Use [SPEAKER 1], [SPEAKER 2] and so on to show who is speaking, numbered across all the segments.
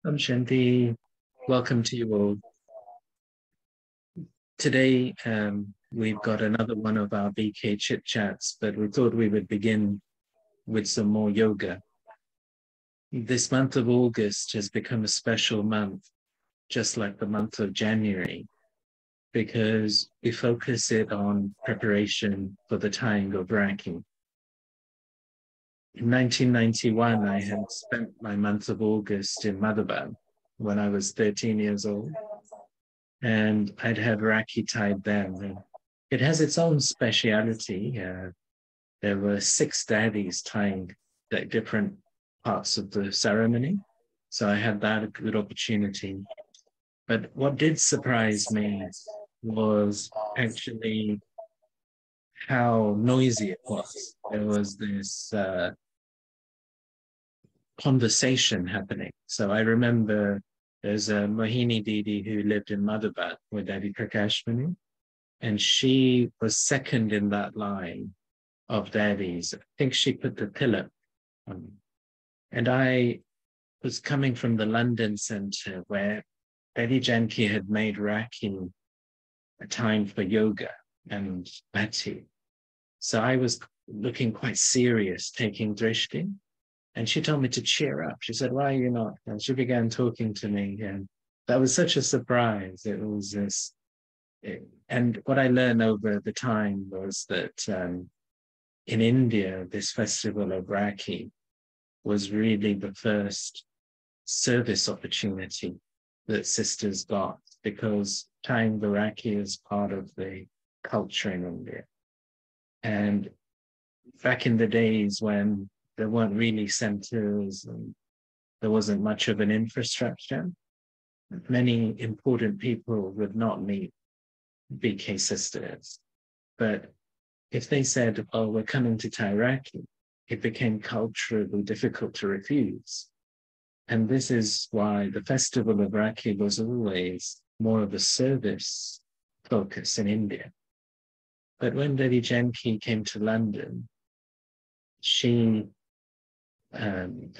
[SPEAKER 1] I'm Shanti. Welcome to you all. Today, we've got another one of our BK chit chats, but we thought we would begin with some more yoga. This month of August has become a special month, just like the month of January, because we focus it on preparation for the tying of Raki. In 1991, I had spent my month of August in Madhaban when I was 13 years old. And I'd had Raki tied then. And it has its own speciality. There were six daddies tying at different parts of the ceremony. So I had that a good opportunity. But what did surprise me was actually how noisy it was. There was this conversation happening. So I remember there's a Mohini Didi who lived in Madhabat with Daddy Prakashmani, and she was second in that line of daddies. I think she put the tilak on. And I was coming from the London Centre where Betty Janki had made Raki a time for yoga and bhakti. So I was looking quite serious, taking drishti. And she told me to cheer up. She said, "Why are you not?" And she began talking to me. And that was such a surprise. It was this. And what I learned over the time was that in India, this festival of Rakhi was really the first service opportunity that sisters got, because tying the Rakhi is part of the culture in India. And back in the days when there weren't really centers and there wasn't much of an infrastructure, many important people would not meet BK sisters. But if they said, "Oh, we're coming to Tairaki," it became culturally difficult to refuse. And this is why the festival of Rakhi was always more of a service focus in India. But when Lady Janki came to London,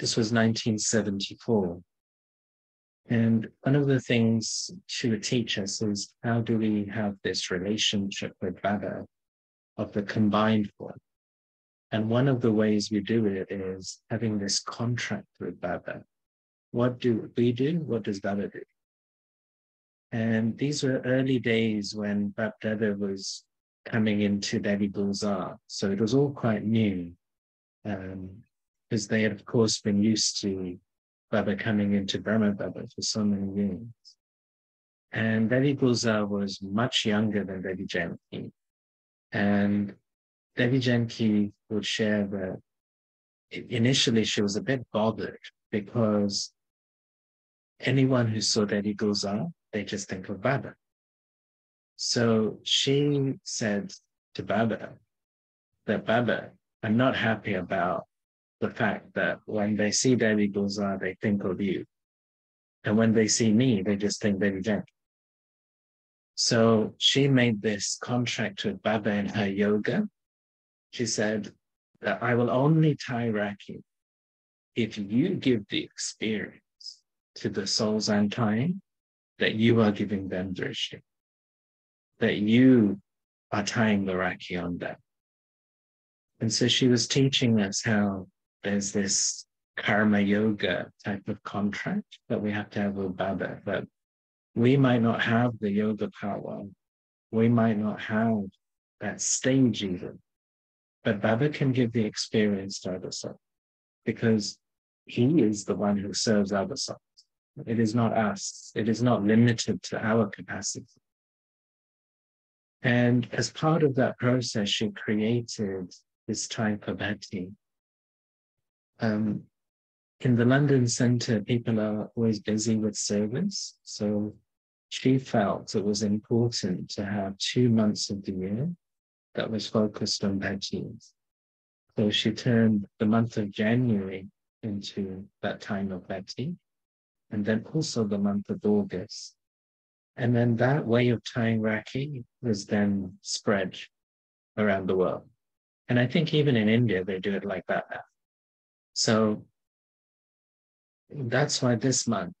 [SPEAKER 1] this was 1974. And one of the things she would teach us is, how do we have this relationship with Baba of the combined form? And one of the ways we do it is having this contract with Baba. What do we do? What does Baba do? And these were early days when Bab Dada was coming into Delhi Gulzar. So it was all quite new, because they had, of course, been used to Baba coming into Brahma Baba for so many years. And Devi Gulzar was much younger than Devi Janki. And Devi Janki would share that initially she was a bit bothered because anyone who saw Devi Gulzar, they just think of Baba. So she said to Baba that, "Baba, I'm not happy about the fact that when they see Devi Gulzar, they think of you. And when they see me, they just think Devi Janki." So she made this contract with Baba in her yoga. She said that, "I will only tie Raki if you give the experience to the souls I'm tying that you are giving them drishti, that you are tying the Raki on them." And so she was teaching us how there's this karma yoga type of contract that we have to have with Baba, that we might not have the yoga power, we might not have that stage even, but Baba can give the experience to other souls, because he is the one who serves other souls. It is not us. It is not limited to our capacity. And as part of that process, she created this type of bhakti. In the London Centre, people are always busy with service. So she felt it was important to have 2 months of the year that was focused on bhaktis. So she turned the month of January into that time of bhakti, and then also the month of August. And then that way of tying Rakhi was then spread around the world. And I think even in India, they do it like that now. So that's why this month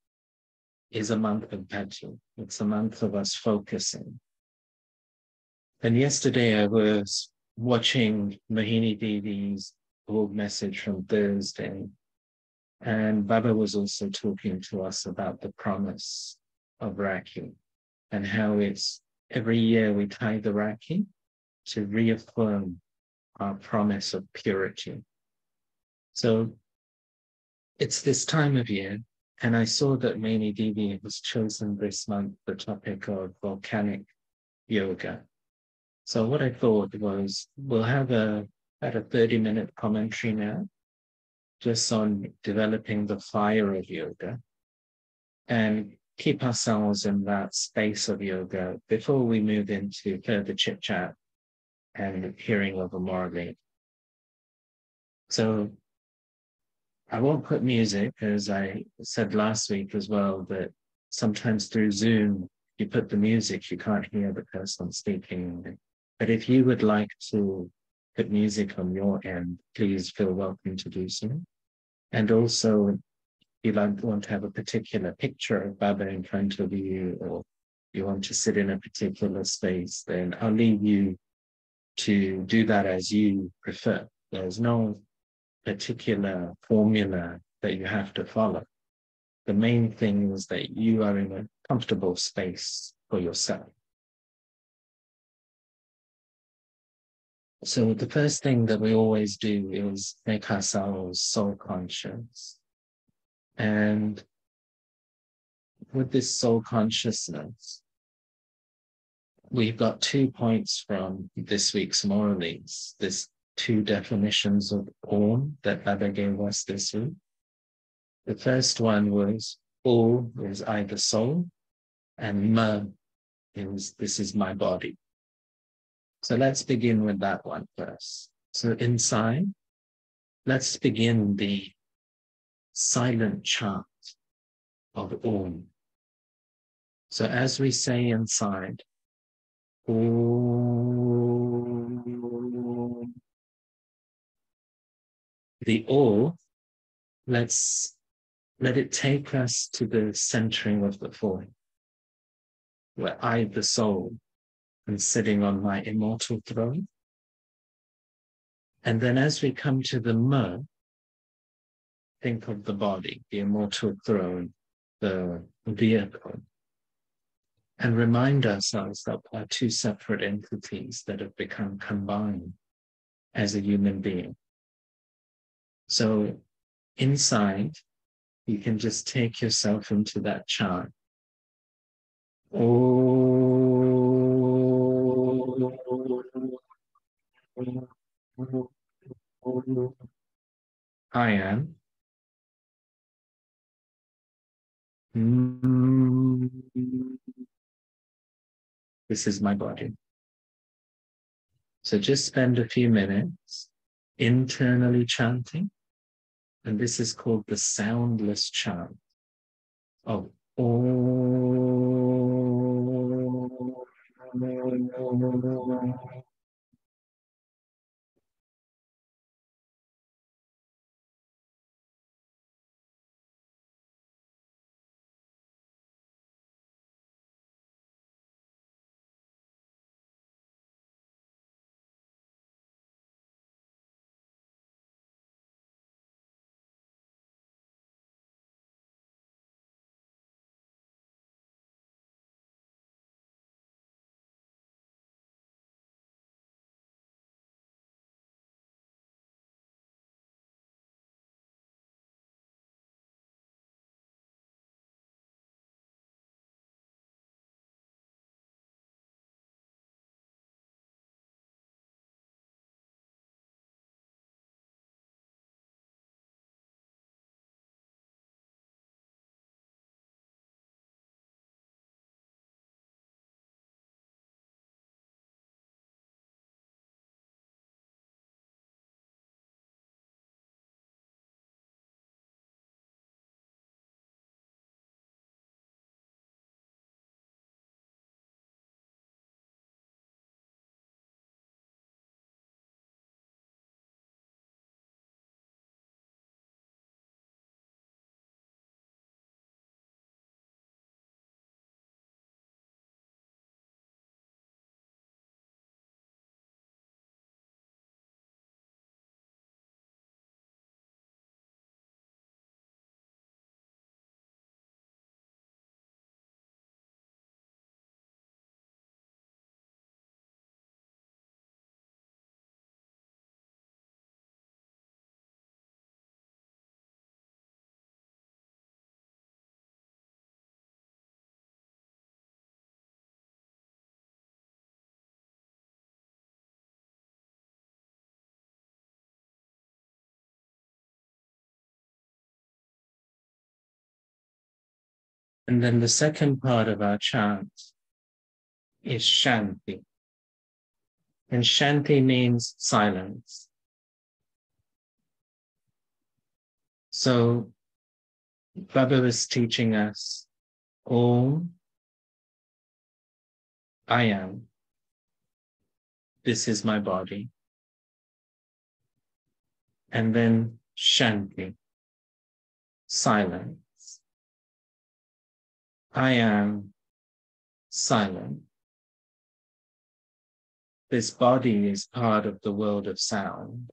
[SPEAKER 1] is a month of bhajju. It's a month of us focusing. And yesterday I was watching Mohini Devi's old message from Thursday, and Baba was also talking to us about the promise of Rakhi and how it's every year we tie the Rakhi to reaffirm our promise of purity. So it's this time of year, and I saw that Mohini Devi has chosen this month the topic of volcanic yoga. So what I thought was we'll have about a 30-minute commentary now, just on developing the fire of yoga and keep ourselves in that space of yoga before we move into further chit chat and hearing of a Murali. So I won't put music, as I said last week as well, that sometimes through Zoom, you put the music, you can't hear the person speaking. But if you would like to put music on your end, please feel welcome to do so. And also, if you want to have a particular picture of Baba in front of you, or you want to sit in a particular space, then I'll leave you to do that as you prefer. There's no particular formula that you have to follow. The main thing is that you are in a comfortable space for yourself. So the first thing that we always do is make ourselves soul conscious. And with this soul consciousness, we've got 2 points from this week's Moralies, this 2 definitions of Om that Baba gave us this week. The first one was O is I the soul, and Ma is this is my body. So let's begin with that one first. So inside, let's begin the silent chant of Om. So as we say inside, Om, the O, let it take us to the centering of the form, where I, the soul, am sitting on my immortal throne. And then as we come to the Ma, think of the body, the immortal throne, the vehicle, and remind ourselves that we are 2 separate entities that have become combined as a human being. So inside, you can just take yourself into that chant. I am. This is my body. So just spend a few minutes internally chanting, and this is called the soundless chant of Om. And then the second part of our chant is Shanti. And Shanti means silence. So Baba was teaching us, Om, I am. This is my body. And then Shanti, silence. I am silent. This body is part of the world of sound.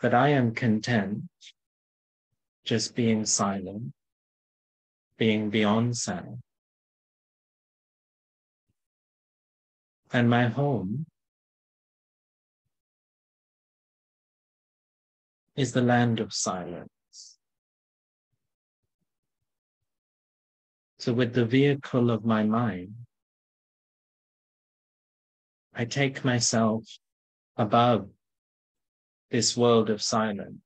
[SPEAKER 1] But I am content just being silent, being beyond sound. And my home is the land of silence. So with the vehicle of my mind, I take myself above this world of silence.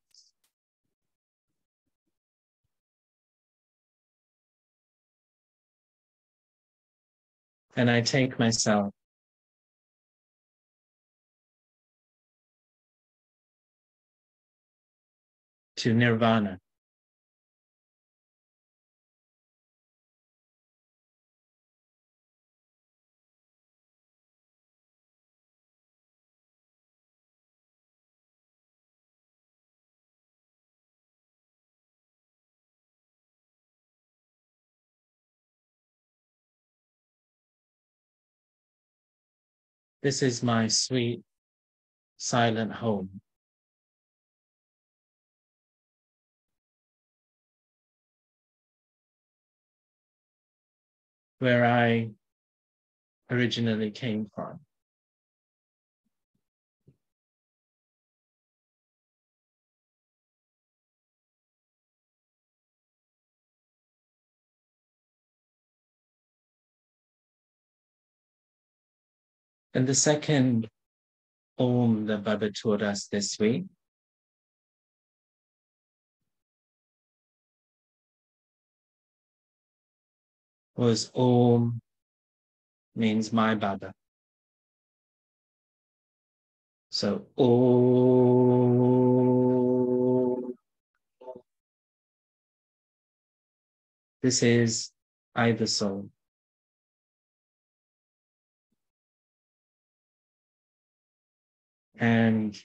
[SPEAKER 1] And I take myself to nirvana. This is my sweet, silent home. Where I originally came from. And the second Om that Baba taught us this week was Om means my Baba. So Om. This is I the soul. And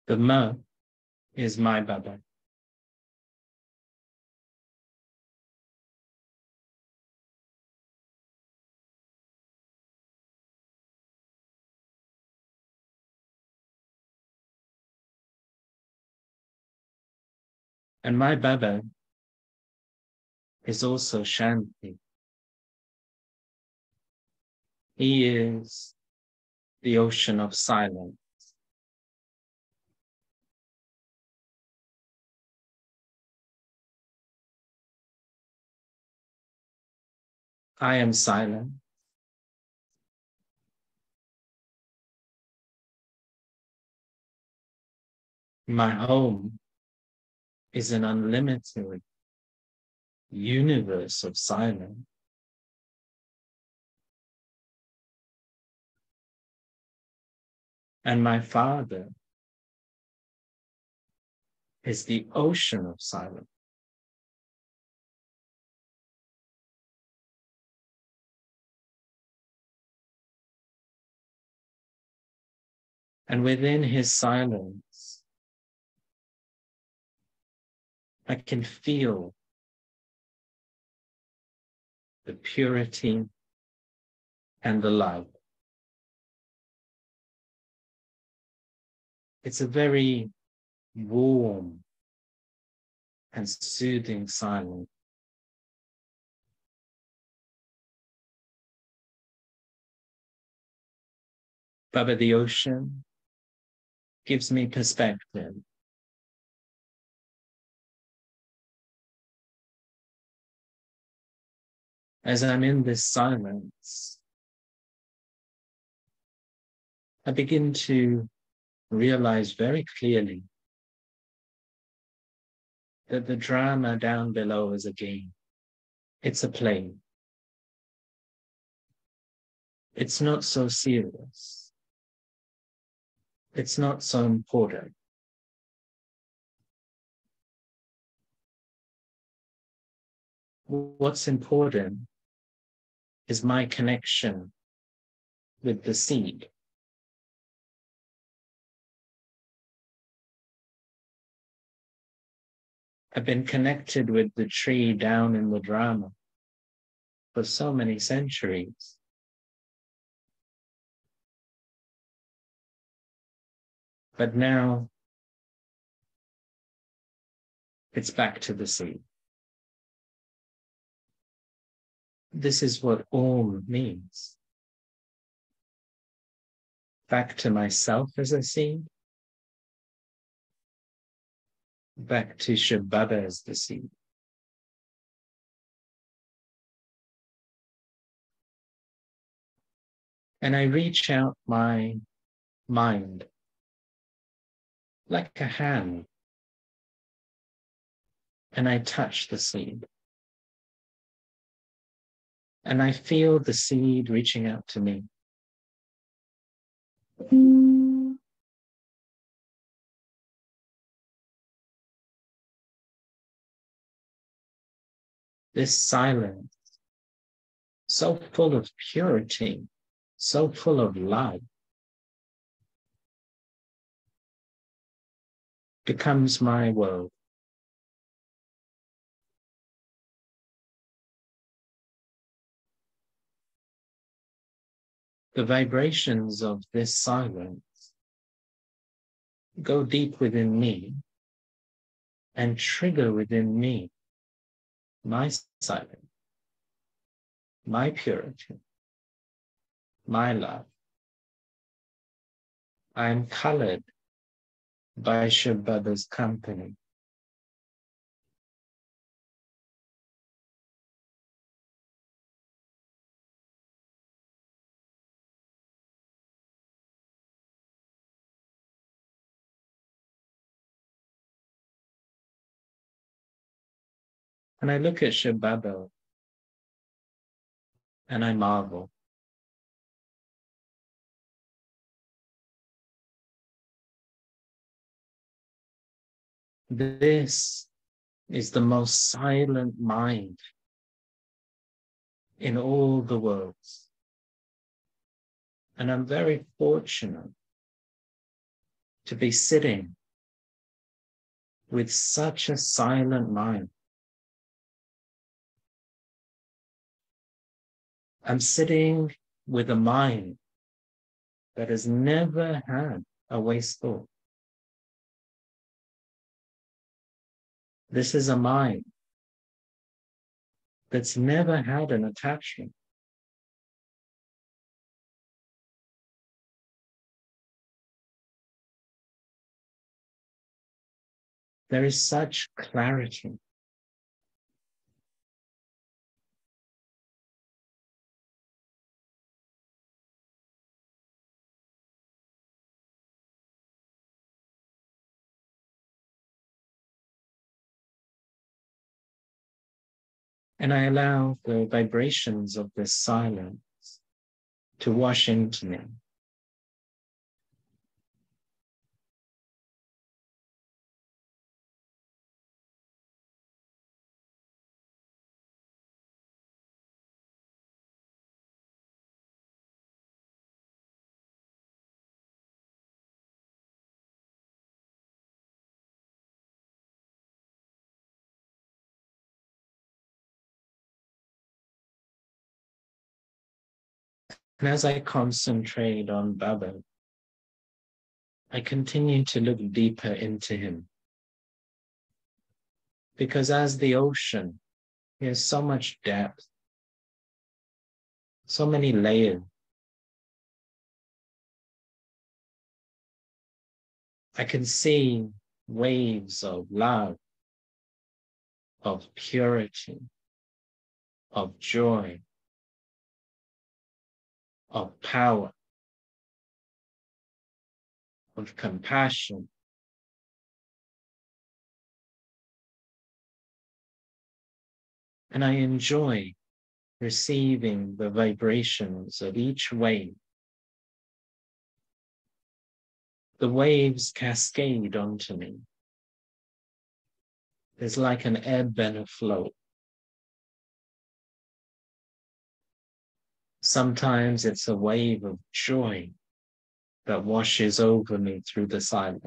[SPEAKER 1] the Ma is my Baba. And my Baba is also Shanti. He is the ocean of silence. I am silent. My home is an unlimited universe of silence. And my Father is the ocean of silence. And within his silence, I can feel the purity and the love. It's a very warm and soothing silence. Baba the ocean gives me perspective. As I'm in this silence, I begin to realize very clearly that the drama down below is a game. It's a play. It's not so serious. It's not so important. What's important is my connection with the seed. I've been connected with the tree down in the drama for so many centuries. But now it's back to the seed. This is what Om means. Back to myself as a seed. Back to Shiv Baba as the seed. And I reach out my mind like a hand, and I touch the seed. And I feel the seed reaching out to me. This silence, so full of purity, so full of love, becomes my world. The vibrations of this silence go deep within me and trigger within me my silence, my purity, my love. I am colored by Shiv Baba's company. And I look at Shiv Baba and I marvel. This is the most silent mind in all the worlds. And I'm very fortunate to be sitting with such a silent mind. I'm sitting with a mind that has never had a waste thought. This is a mind that's never had an attachment. There is such clarity. And I allow the vibrations of this silence to wash into me. And as I concentrate on Baba, I continue to look deeper into him. Because as the ocean, he has so much depth, so many layers. I can see waves of love, of purity, of joy, of power, of compassion. And I enjoy receiving the vibrations of each wave. The waves cascade onto me. There's like an ebb and a flow. Sometimes it's a wave of joy that washes over me through the silence.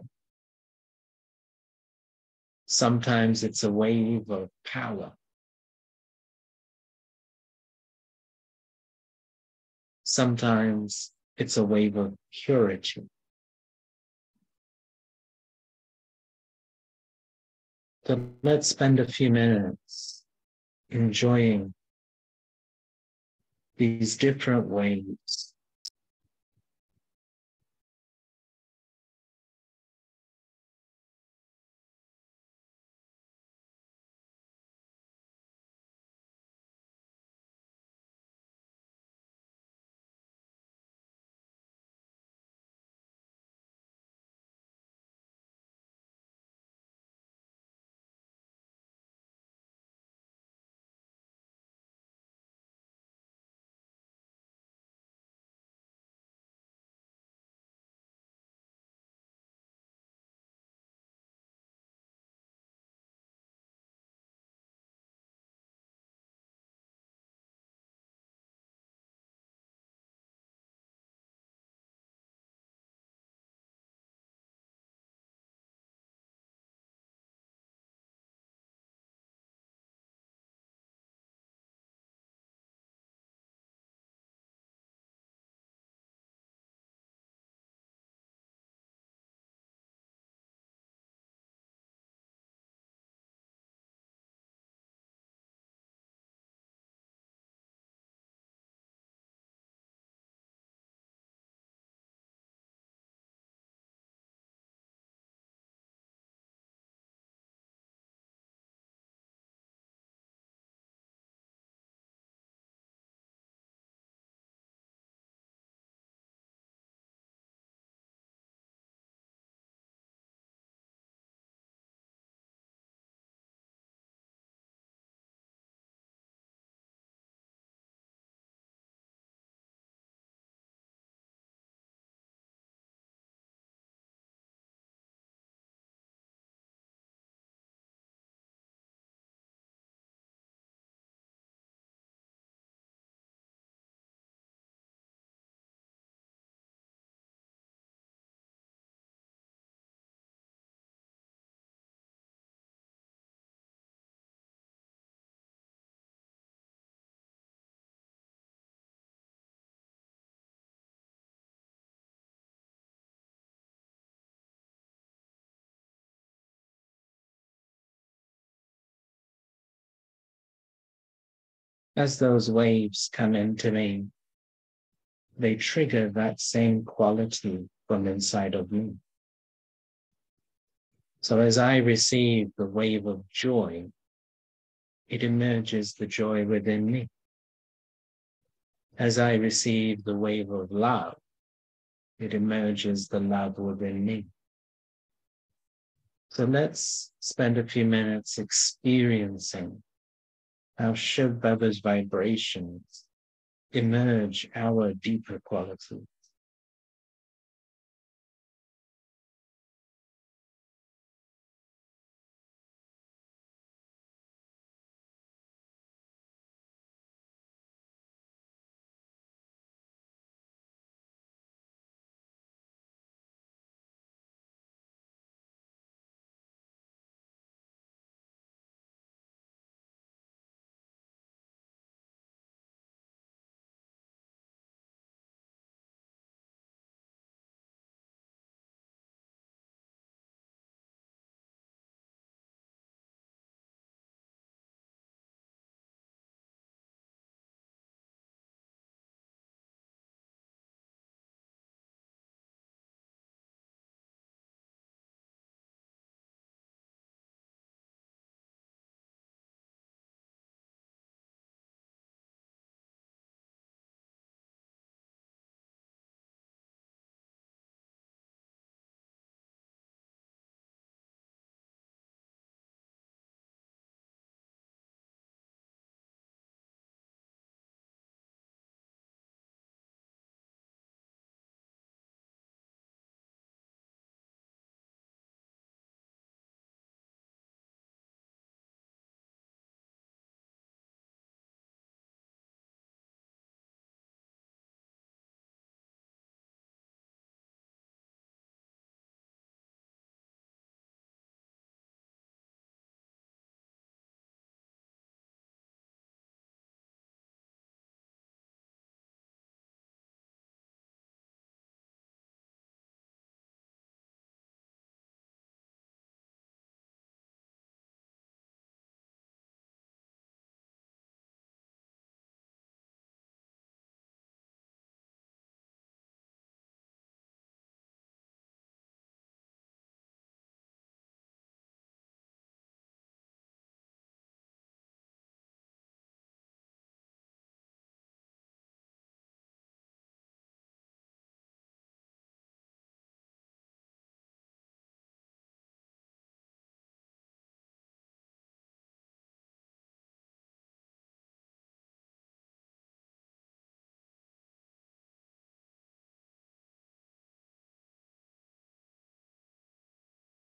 [SPEAKER 1] Sometimes it's a wave of power. Sometimes it's a wave of purity. So let's spend a few minutes enjoying these different waves. As those waves come into me, they trigger that same quality from inside of me. So as I receive the wave of joy, it emerges the joy within me. As I receive the wave of love, it emerges the love within me. So let's spend a few minutes experiencing how Shiv Baba's vibrations emerge our deeper quality.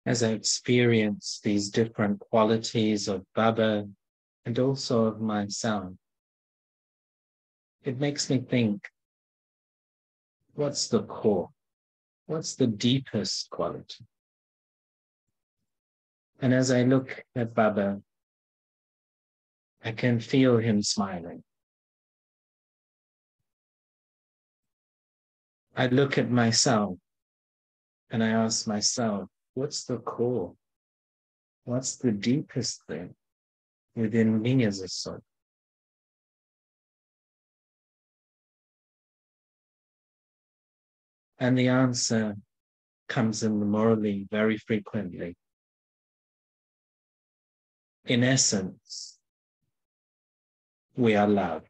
[SPEAKER 1] as I experience these different qualities of Baba and also of myself, it makes me think, what's the core? What's the deepest quality? And as I look at Baba, I can feel him smiling. I look at myself and I ask myself, what's the core? What's the deepest thing within me as a soul? And the answer comes in the morally very frequently. In essence, we are love.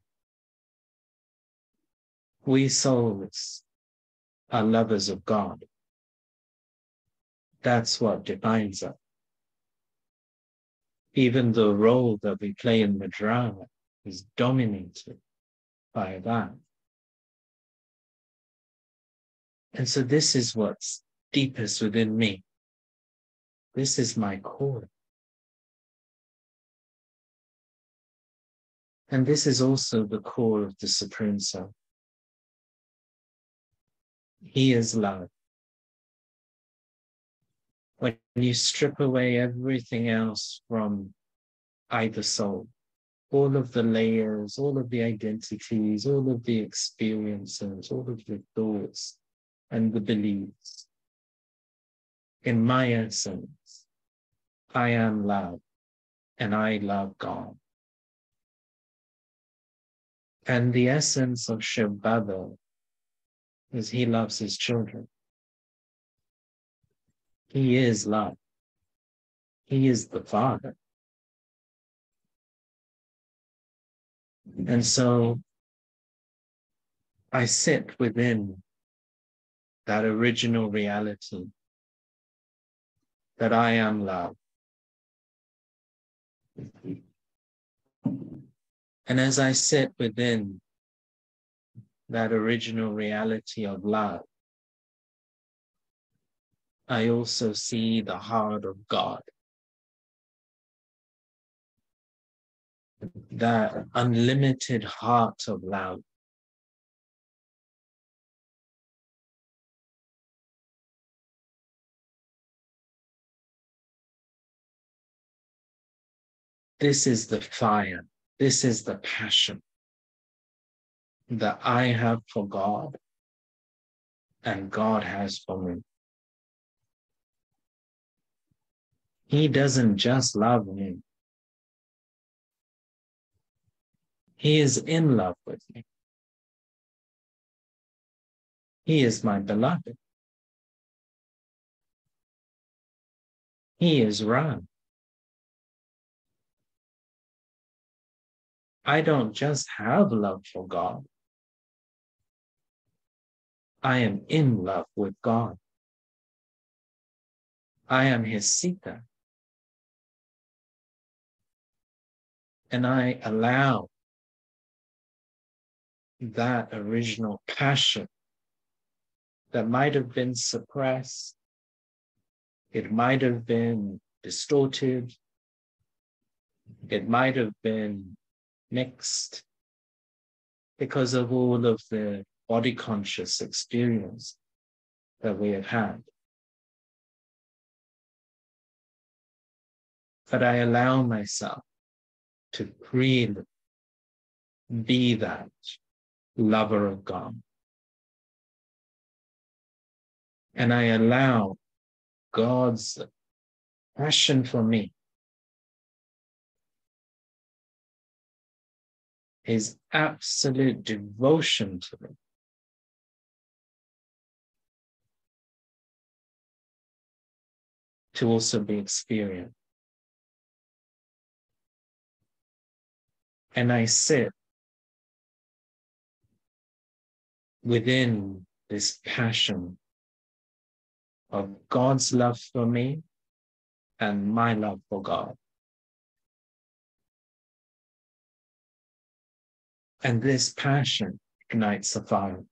[SPEAKER 1] We souls are lovers of God. That's what defines us. Even the role that we play in the drama is dominated by that. And so this is what's deepest within me. This is my core. And this is also the core of the Supreme Self. He is love. When you strip away everything else from either soul, all of the layers, all of the identities, all of the experiences, all of the thoughts and the beliefs, in my essence, I am love and I love God. And the essence of Shiv Baba is he loves his children. He is love. He is the Father. And so I sit within that original reality that I am love. And as I sit within that original reality of love, I also see the heart of God, that unlimited heart of love. This is the fire. This is the passion that I have for God and God has for me. He doesn't just love me. He is in love with me. He is my beloved. He is Ram. I don't just have love for God. I am in love with God. I am his Sita. And I allow that original passion that might have been suppressed, it might have been distorted, it might have been mixed because of all of the body conscious experience that we have had. But I allow myself to freely be that lover of God. And I allow God's passion for me, his absolute devotion to me, to also be experienced. And I sit within this passion of God's love for me and my love for God. And this passion ignites a fire.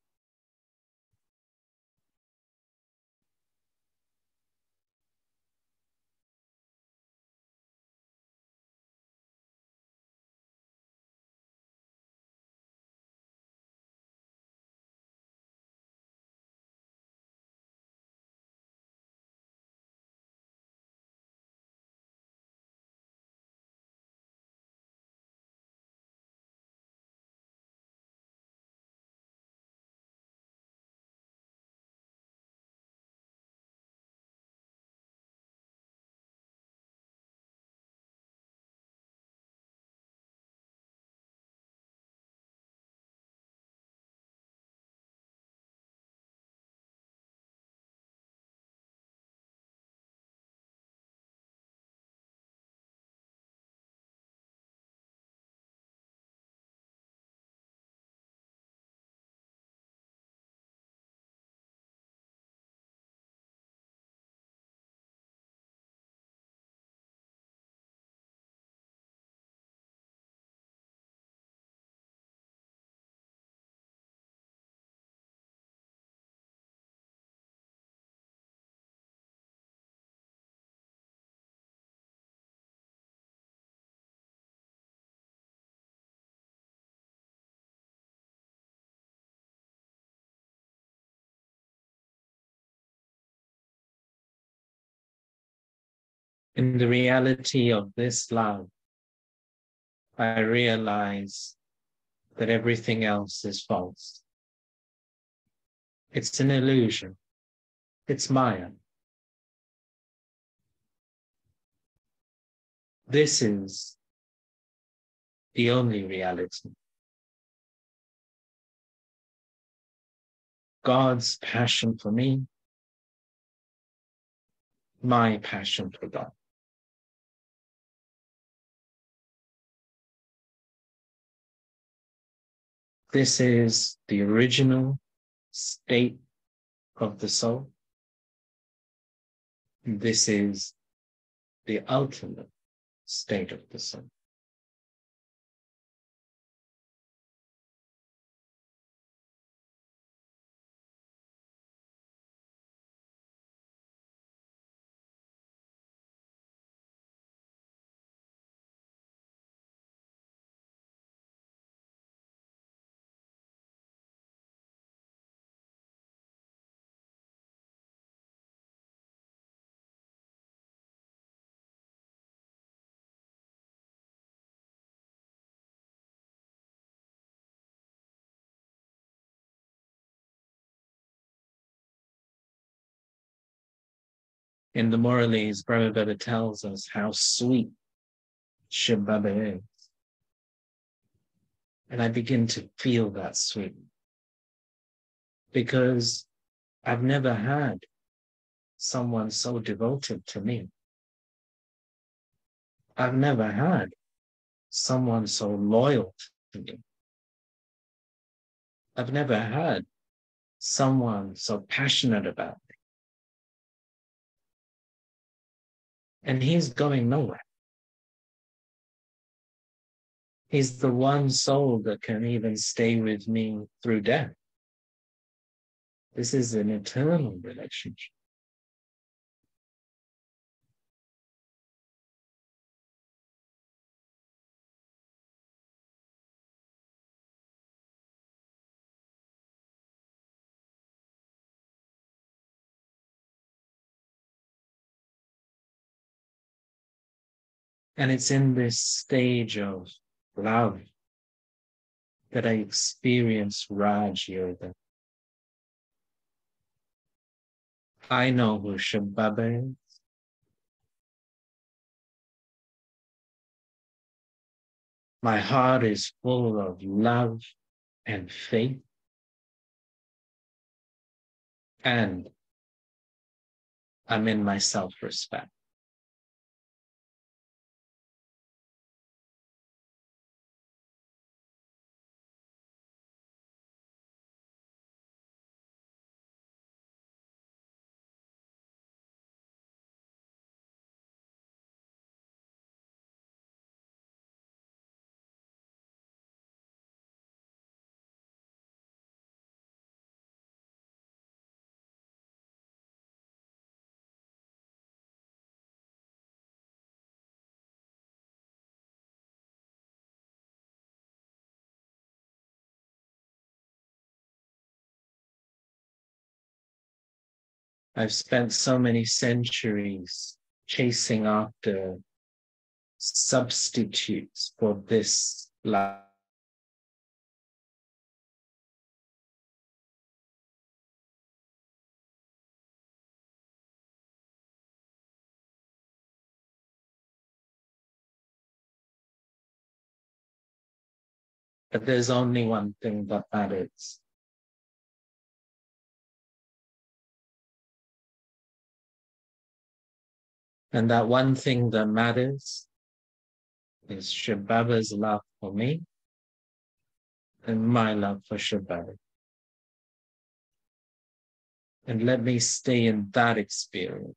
[SPEAKER 1] In the reality of this love, I realize that everything else is false. It's an illusion. It's Maya. This is the only reality. God's passion for me, my passion for God. This is the original state of the soul. This is the ultimate state of the soul. In the Morales, Brahmaveda tells us how sweet Shiv Baba is. And I begin to feel that sweet because I've never had someone so devoted to me. I've never had someone so loyal to me. I've never had someone so passionate about me. And he's going nowhere. He's the one soul that can even stay with me through death. This is an eternal relationship. And it's in this stage of love that I experience Raj Yoga. I know who Shiv Baba is. My heart is full of love and faith. And I'm in my self-respect. I've spent so many centuries chasing after substitutes for this love. But there's only one thing that matters. And that one thing that matters is Shiv Baba's love for me and my love for Shiv Baba. And let me stay in that experience.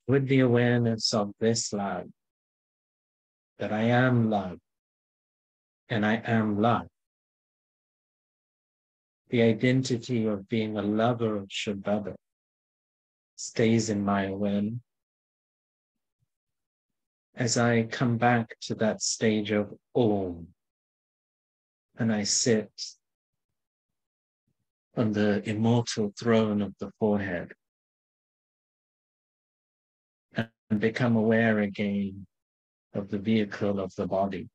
[SPEAKER 1] with the awareness of this love, that I am love and I am love, the identity of being a lover of Shabbat stays in my awareness. As I come back to that stage of Om, and I sit on the immortal throne of the forehead and become aware again of the vehicle of the body.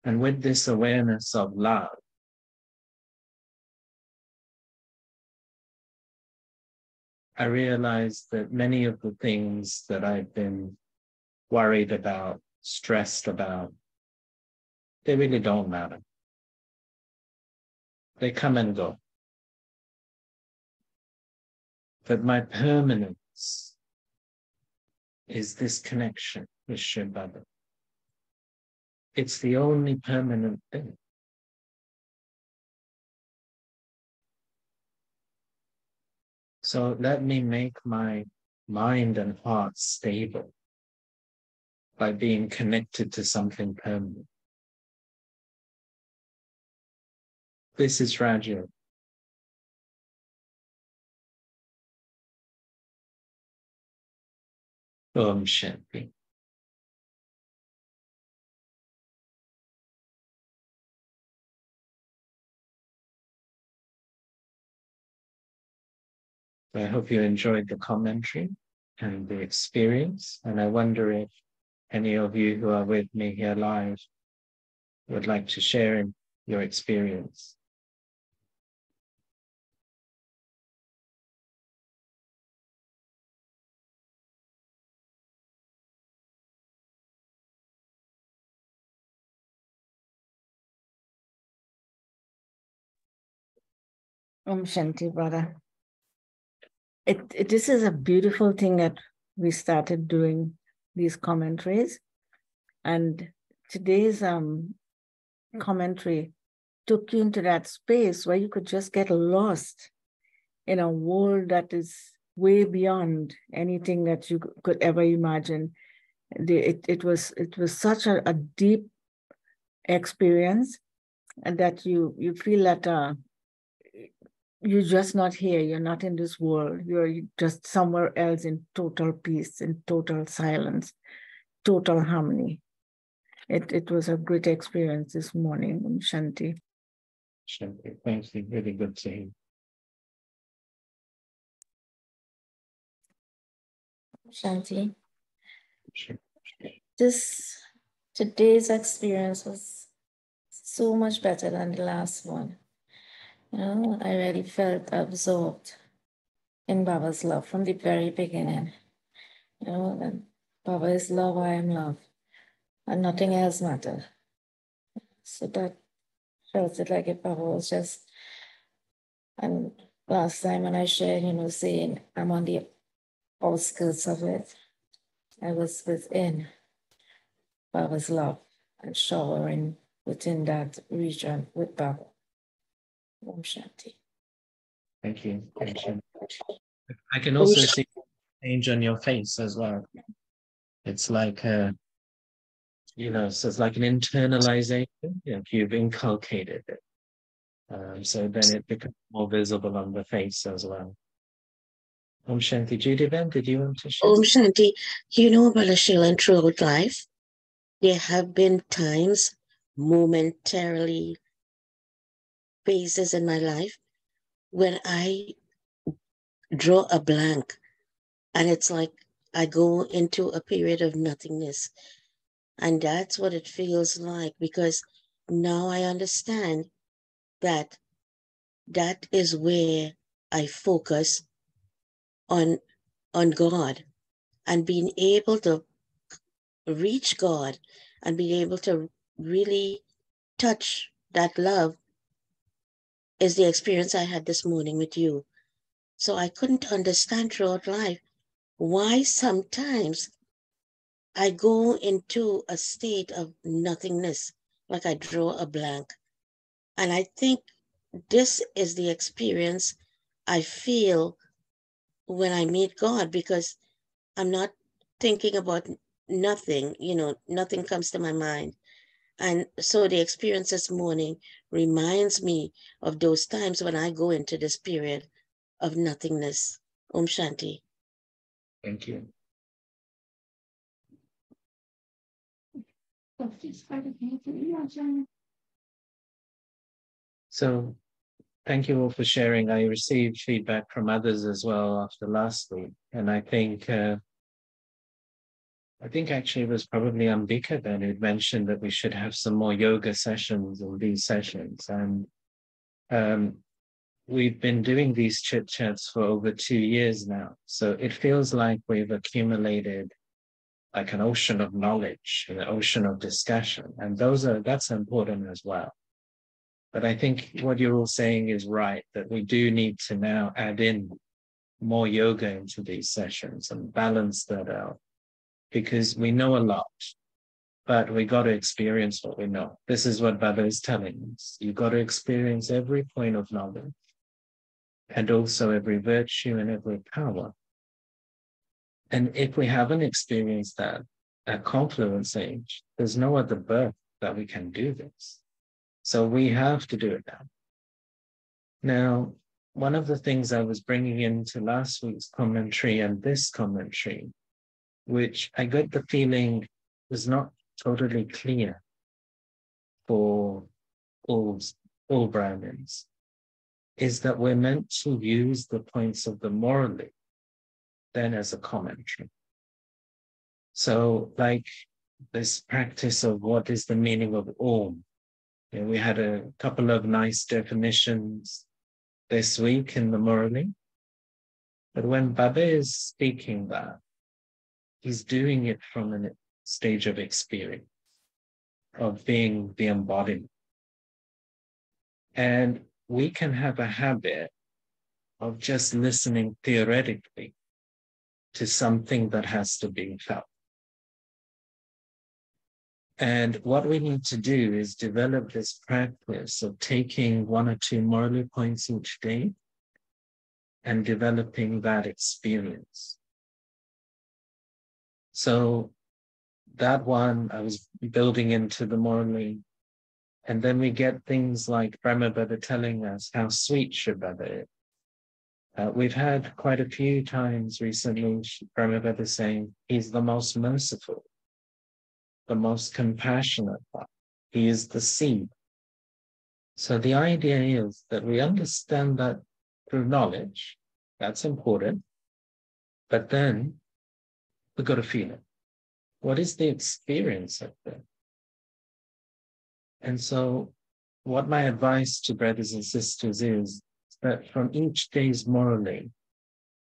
[SPEAKER 1] And with this awareness of love, I realized that many of the things that I've been worried about, stressed about, they really don't matter. They come and go. But my permanence is this connection with Shabbat. It's the only permanent thing. So let me make my mind and heart stable by being connected to something permanent. This is Raja. Om Shanti. I hope you enjoyed the commentary and the experience. And I wonder if any of you who are with me here live would like to share your experience.
[SPEAKER 2] Shanti, brother. This is a beautiful thing that we started doing these commentaries. And today's commentary took you into that space where you could just get lost in a world that is way beyond anything that you could ever imagine. It was such a deep experience, and that you feel that you're just not here. You're not in this world. You're just somewhere else in total peace, in total silence, total harmony. It was a great experience this morning, Shanti.
[SPEAKER 1] Shanti, thank you. Really good to hear.
[SPEAKER 3] Shanti. Today's experience was so much better than the last one. You know, I really felt absorbed in Baba's love from the very beginning. You know, and Baba is love, I am love, and nothing else matters. So that felt it like if Baba was just, and last time when I shared, you know, saying I'm on the outskirts of it, I was within Baba's love and showering within that region with Baba. Om Shanti.
[SPEAKER 1] Thank you. Thank you. I can also see change on your face as well. It's like so it's like an internalization. You've inculcated it. So then it becomes more visible on the face as well. Om Shanti. Judy, did you want to share?
[SPEAKER 4] Om Shanti. You know, Brother Shailen, throughout life, there have been times, momentarily, phases in my life when I draw a blank, and it's like I go into a period of nothingness. And that's what it feels like, because now I understand that that is where I focus on God, and being able to reach God and being able to really touch that love is the experience I had this morning with you. So I couldn't understand throughout life why sometimes I go into a state of nothingness, like I draw a blank. And I think this is the experience I feel when I meet God, because I'm not thinking about nothing, nothing comes to my mind. And so the experience this morning reminds me of those times when I go into this period of nothingness. Om Shanti.
[SPEAKER 1] Thank you. So thank you all for sharing. I received feedback from others as well after last week. And I think actually it was probably Ambika then who'd mentioned that we should have some more yoga sessions in these sessions. And we've been doing these chit chats for over 2 years now. So it feels like we've accumulated like an ocean of knowledge, an ocean of discussion. And that's important as well. But I think what you're all saying is right, that we do need to now add in more yoga into these sessions and balance that out, because we know a lot, but we got to experience what we know. This is what Baba is telling us. You've got to experience every point of knowledge and also every virtue and every power. And if we haven't experienced that at confluence age, there's no other birth that we can do this. So we have to do it now. Now, one of the things I was bringing into last week's commentary and this commentary, which I got the feeling was not totally clear for all Brahmins, is that we're meant to use the points of the morally then as a commentary. So like this practice of what is the meaning of Om. We had a couple of nice definitions this week in the morally. But when Baba is speaking that, he's doing it from a stage of experience, of being the embodiment. And we can have a habit of just listening theoretically to something that has to be felt. And what we need to do is develop this practice of taking 1 or 2 morally points each day and developing that experience. So that one I was building into the morally. And then we get things like Brahmababa telling us how sweet Shibaba is. We've had quite a few times recently Brahmababa saying he's the most merciful, the most compassionate one. He is the seed. So the idea is that we understand that through knowledge. That's important. But then we've got to feel it. What is the experience of it? And so what my advice to brothers and sisters is that from each day's morally,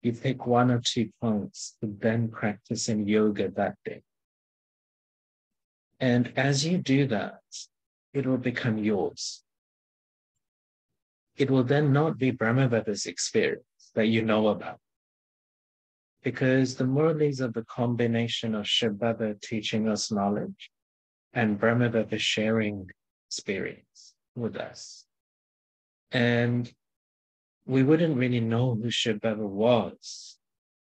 [SPEAKER 1] you pick 1 or 2 points to then practice in yoga that day. And as you do that, it will become yours. It will then not be Brahmababa's experience that you know about. Because the Muralis are the combination of Shiv Baba teaching us knowledge and Brahmababa sharing experience with us. And we wouldn't really know who Shiv Baba was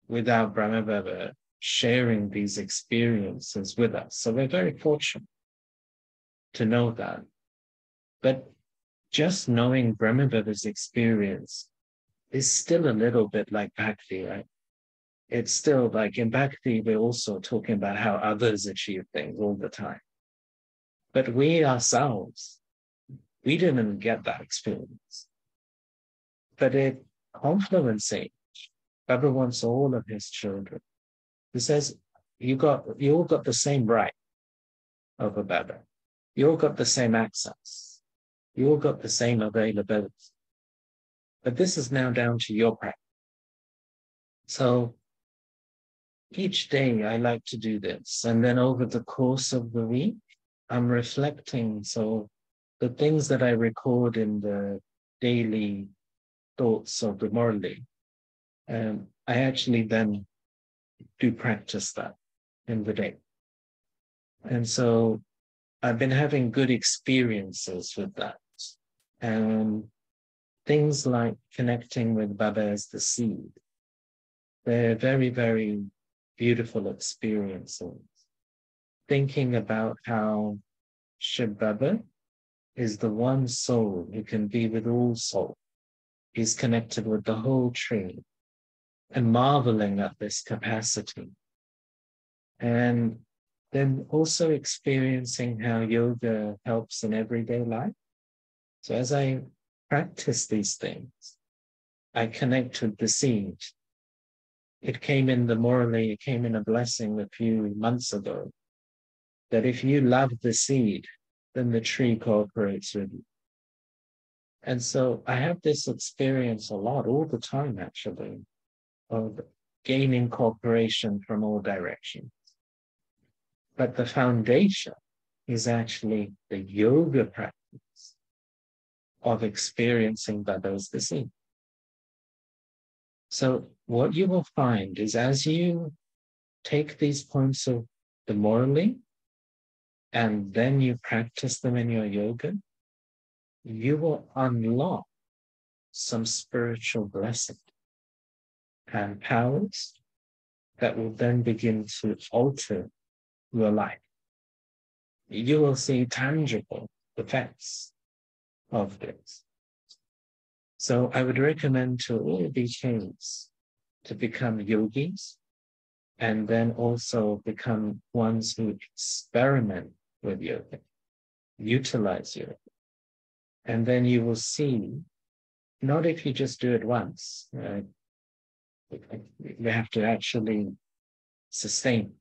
[SPEAKER 1] without Brahmababa sharing these experiences with us. So we're very fortunate to know that. But just knowing Brahmababa's experience is still a little bit like Bhakti, right? It's still like in Bhakti, we're also talking about how others achieve things all the time. But we ourselves, we didn't get that experience. But at confluence age, Baba wants all of his children. He says, you all got the same right of a Baba. You all got the same access. You all got the same availability. But this is now down to your practice. So each day I like to do this. And then over the course of the week, I'm reflecting. So the things that I record in the daily thoughts of the Murli, I actually then do practice that in the day. And so I've been having good experiences with that. And things like connecting with Baba as the seed, they're very, very beautiful experiences. Thinking about how Shiv Baba is the one soul who can be with all souls. He's connected with the whole tree, and marveling at this capacity. And then also experiencing how yoga helps in everyday life. So as I practice these things, I connect with the seed. It came in it came in a blessing a few months ago, that if you love the seed, then the tree cooperates with you. And so I have this experience a lot, all the time actually, of gaining cooperation from all directions. But the foundation is actually the yoga practice of experiencing Baba as the seed. So what you will find is, as you take these points of the morally and then you practice them in your yoga, you will unlock some spiritual blessing and powers that will then begin to alter your life. You will see tangible effects of this. So I would recommend to all beginners to become yogis, and then also become ones who experiment with yoga, utilize yoga. And then you will see, not if you just do it once, you have to actually sustain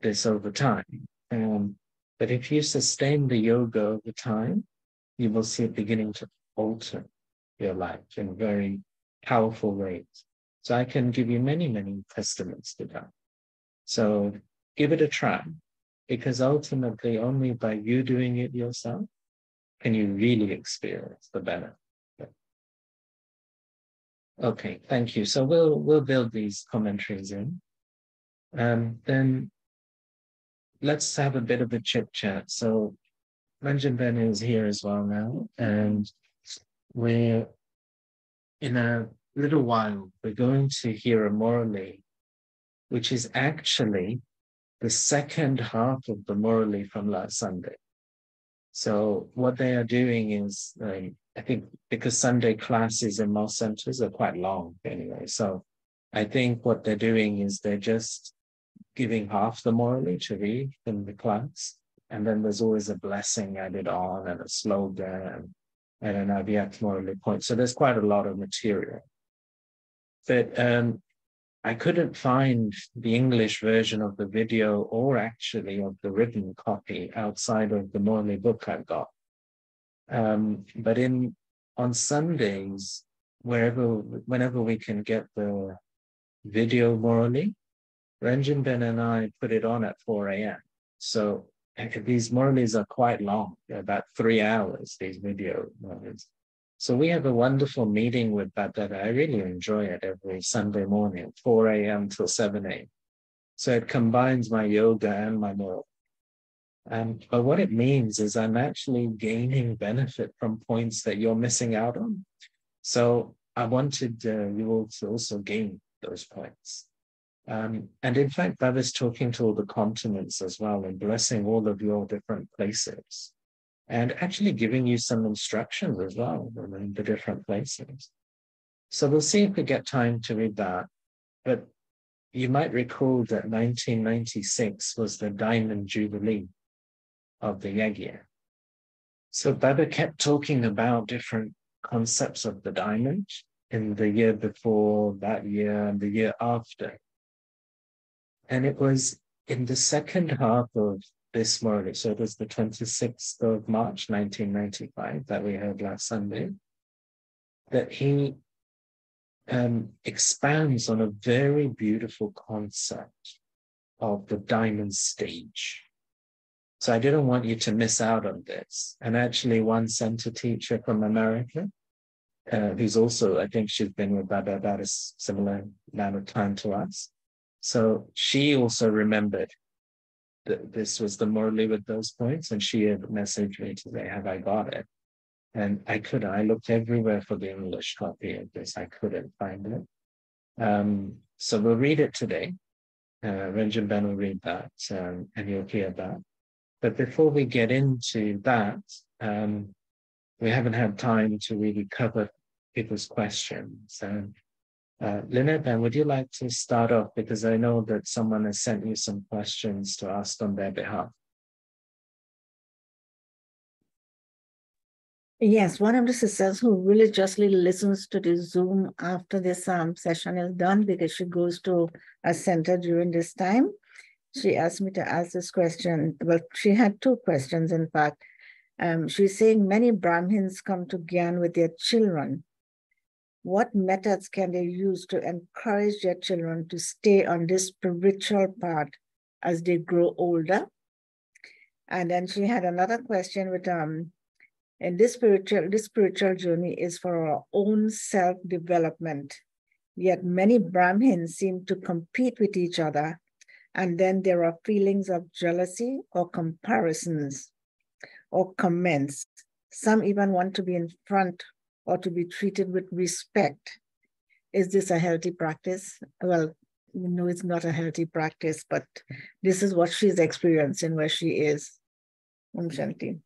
[SPEAKER 1] this over time. But if you sustain the yoga over time, you will see it beginning to alter your life in very powerful ways. So I can give you many, many testaments to that. So give it a try, because ultimately only by you doing it yourself can you really experience the benefit. Okay, thank you. So we'll build these commentaries in. Then let's have a bit of a chit chat. So Ranjan Ben is here as well now, and we're in a little while we're going to hear a morally, which is actually the second half of the morally from last Sunday. So what they are doing is, I think because Sunday classes in most centers are quite long anyway, so I think what they're doing is they're just giving half the morally to read in the class, and then there's always a blessing added on and a slogan and an abhyat morally point. So there's quite a lot of material. But I couldn't find the English version of the video or actually of the written copy outside of the Morley book I've got. But on Sundays, whenever we can get the video Morley, Ranjan Ben and I put it on at 4 a.m. So these Morleys are quite long, about 3 hours, these video Morleys. So we have a wonderful meeting with that. I really enjoy it every Sunday morning, 4 a.m. till 7 a.m. So it combines my yoga and my morali. But what it means is I'm actually gaining benefit from points that you're missing out on. So I wanted you all to also gain those points. And in fact, Baba's talking to all the continents as well and blessing all of your different places, and actually giving you some instructions as well in the different places. So we'll see if we get time to read that. But you might recall that 1996 was the Diamond Jubilee of the Yagya. So Baba kept talking about different concepts of the diamond in the year before, that year, and the year after. And it was in the second half of this morning, so it was the 26th of March, 1995, that we heard last Sunday, that he expands on a very beautiful concept of the diamond stage. So I didn't want you to miss out on this. And actually one center teacher from America, who's also, I think she's been with Baba about a similar amount of time to us. So she also remembered this was the Murli with those points, and she had messaged me to say, have I got it? And I couldn't. I looked everywhere for the English copy of this. I couldn't find it. So we'll read it today. Ranjan Ben will read that, and you'll hear that. But before we get into that, we haven't had time to really cover people's questions. Lynette, Ben, would you like to start off? Because I know that someone has sent you some questions to ask on their behalf.
[SPEAKER 2] Yes, one of the sisters who religiously listens to the Zoom after this session is done, because she goes to a center during this time. She asked me to ask this question. Well, she had two questions, in fact. She's saying many Brahmins come to Gyan with their children. What methods can they use to encourage their children to stay on this spiritual path as they grow older? And then she had another question with and this spiritual journey is for our own self-development. Yet many Brahmins seem to compete with each other, and then there are feelings of jealousy or comparisons or comments. Some even want to be in front or to be treated with respect. Is this a healthy practice? Well, no, it's not a healthy practice, but this is what she's experiencing where she is. Shanti.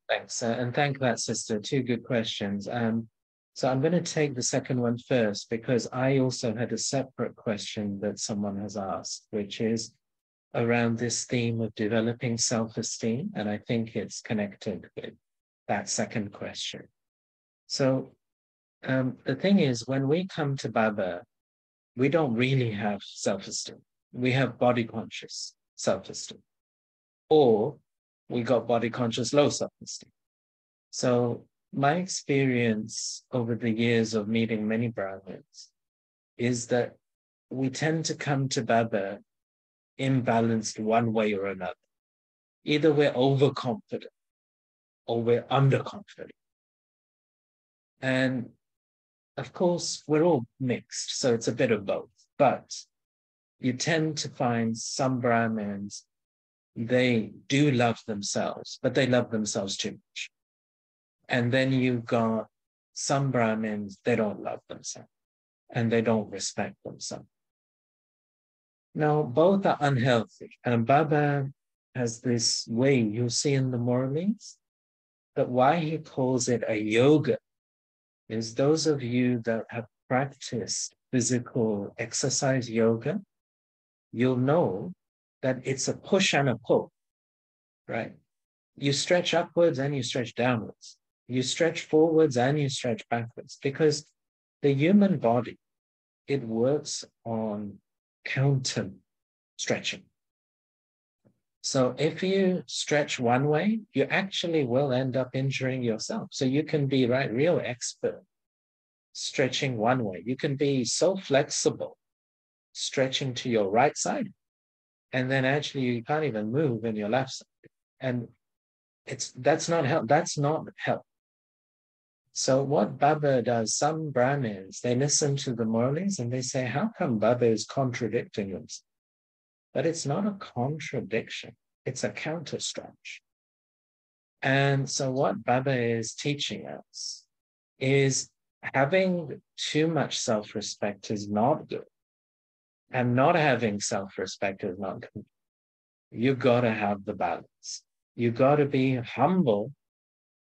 [SPEAKER 1] Thanks, and thank that sister. Two good questions. So I'm going to take the second one first, because I also had a separate question that someone has asked, which is around this theme of developing self-esteem, and I think it's connected with that second question. So the thing is, when we come to Baba, we don't really have self-esteem. We have body-conscious self-esteem, or we got body-conscious low self-esteem. So my experience over the years of meeting many Brahmins is that we tend to come to Baba imbalanced one way or another. Either we're overconfident or we're underconfident. And of course, we're all mixed, so it's a bit of both. But you tend to find some Brahmins, they do love themselves, but they love themselves too much. And then you've got some Brahmins, they don't love themselves and they don't respect themselves. Now, both are unhealthy. And Baba has this way, you'll see in the Murlis, that why he calls it a yoga is those of you that have practiced physical exercise yoga, you'll know that it's a push and a pull, right? You stretch upwards and you stretch downwards. You stretch forwards and you stretch backwards, because the human body, it works on counter stretching. So if you stretch one way, you actually will end up injuring yourself. So you can be real expert stretching one way. You can be so flexible stretching to your right side, and then actually you can't even move in your left side. And that's not help. That's not help. So what Baba does, some Brahmins, they listen to the Murlis and they say, how come Baba is contradicting himself? But it's not a contradiction. It's a counter stretch. And so what Baba is teaching us is having too much self-respect is not good. And not having self-respect is not good. You got to have the balance. You got to be humble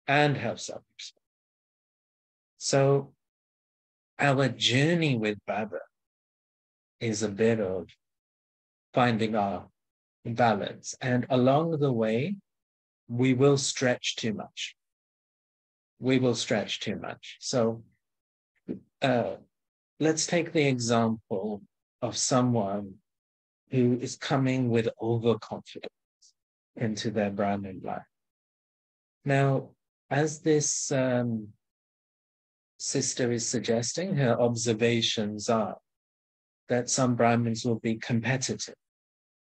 [SPEAKER 1] and have self-respect. So our journey with Baba is a bit of finding our balance. And along the way, we will stretch too much. We will stretch too much. So let's take the example of someone who is coming with overconfidence into their Brahmin life. Now, as this sister is suggesting, her observations are that some Brahmins will be competitive.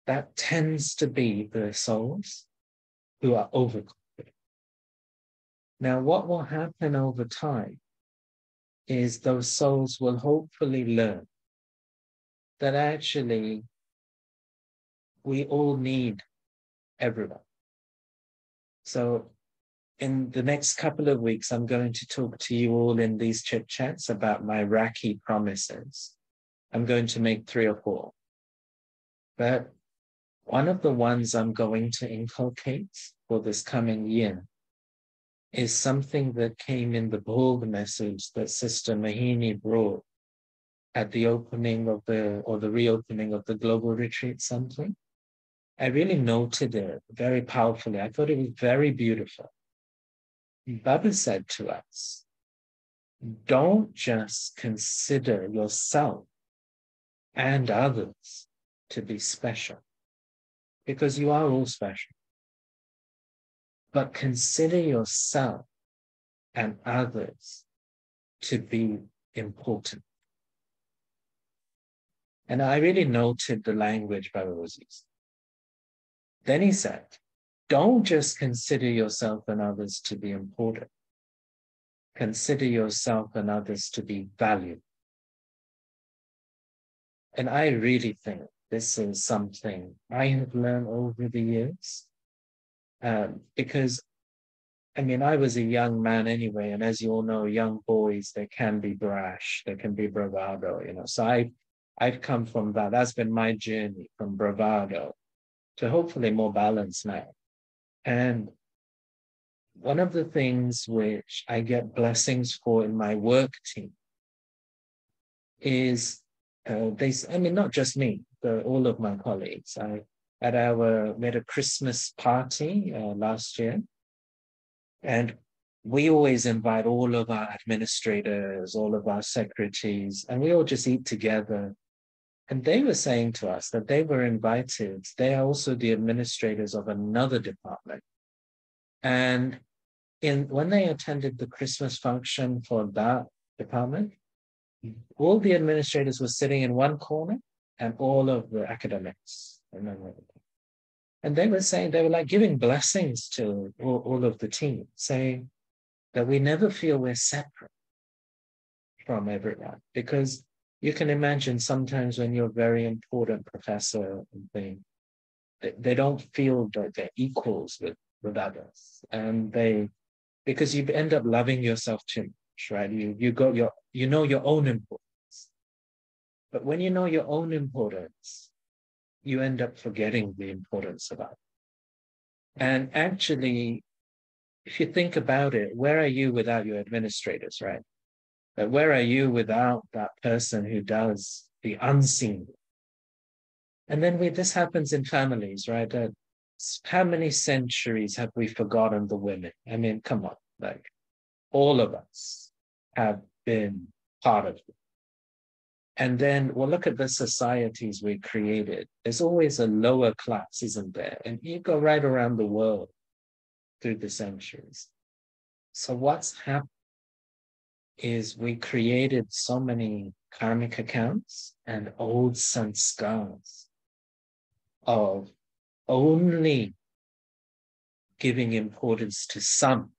[SPEAKER 1] That tends to be the souls who are overconfident. Now, what will happen over time is those souls will hopefully learn that actually we all need everyone. So in the next couple of weeks, I'm going to talk to you all in these chit chats about my Rakhi promises. I'm going to make 3 or 4. But one of the ones I'm going to inculcate for this coming year is something that came in the bold message that Sister Mahini brought at the opening of the reopening of the Global Retreat Center. I really noted it very powerfully. I thought it was very beautiful. Baba said to us, don't just consider yourself and others to be special, because you are all special. But consider yourself and others to be important. And I really noted the language Baba was using. Then he said, don't just consider yourself and others to be important. Consider yourself and others to be valued. And I really think this is something I have learned over the years. Because, I mean, I was a young man anyway, and as you all know, young boys, they can be brash, they can be bravado, you know. So I've come from that. That's been my journey, from bravado to hopefully more balance now. And one of the things which I get blessings for in my work team is not just me, but all of my colleagues. We had a Christmas party last year, and we always invite all of our administrators, all of our secretaries, and we all just eat together. And they were saying to us that they were invited. They are also the administrators of another department. And when they attended the Christmas function for that department, all the administrators were sitting in one corner and all of the academics. And they were saying, they were like giving blessings to all of the team, saying that we never feel we're separate from everyone. Because you can imagine sometimes when you're a very important professor and thing, they don't feel that they're equals with others. And because you end up loving yourself too much, right? You know your own importance. But when you know your own importance, you end up forgetting the importance of others. And actually, if you think about it, where are you without your administrators, right? But where are you without that person who does the unseen? And then this happens in families, right? How many centuries have we forgotten the women? I mean, come on, like all of us have been part of it. And then, well, look at the societies we created. There's always a lower class, isn't there? And you go right around the world through the centuries. So what's happened is we created so many karmic accounts and old sanskars of only giving importance to some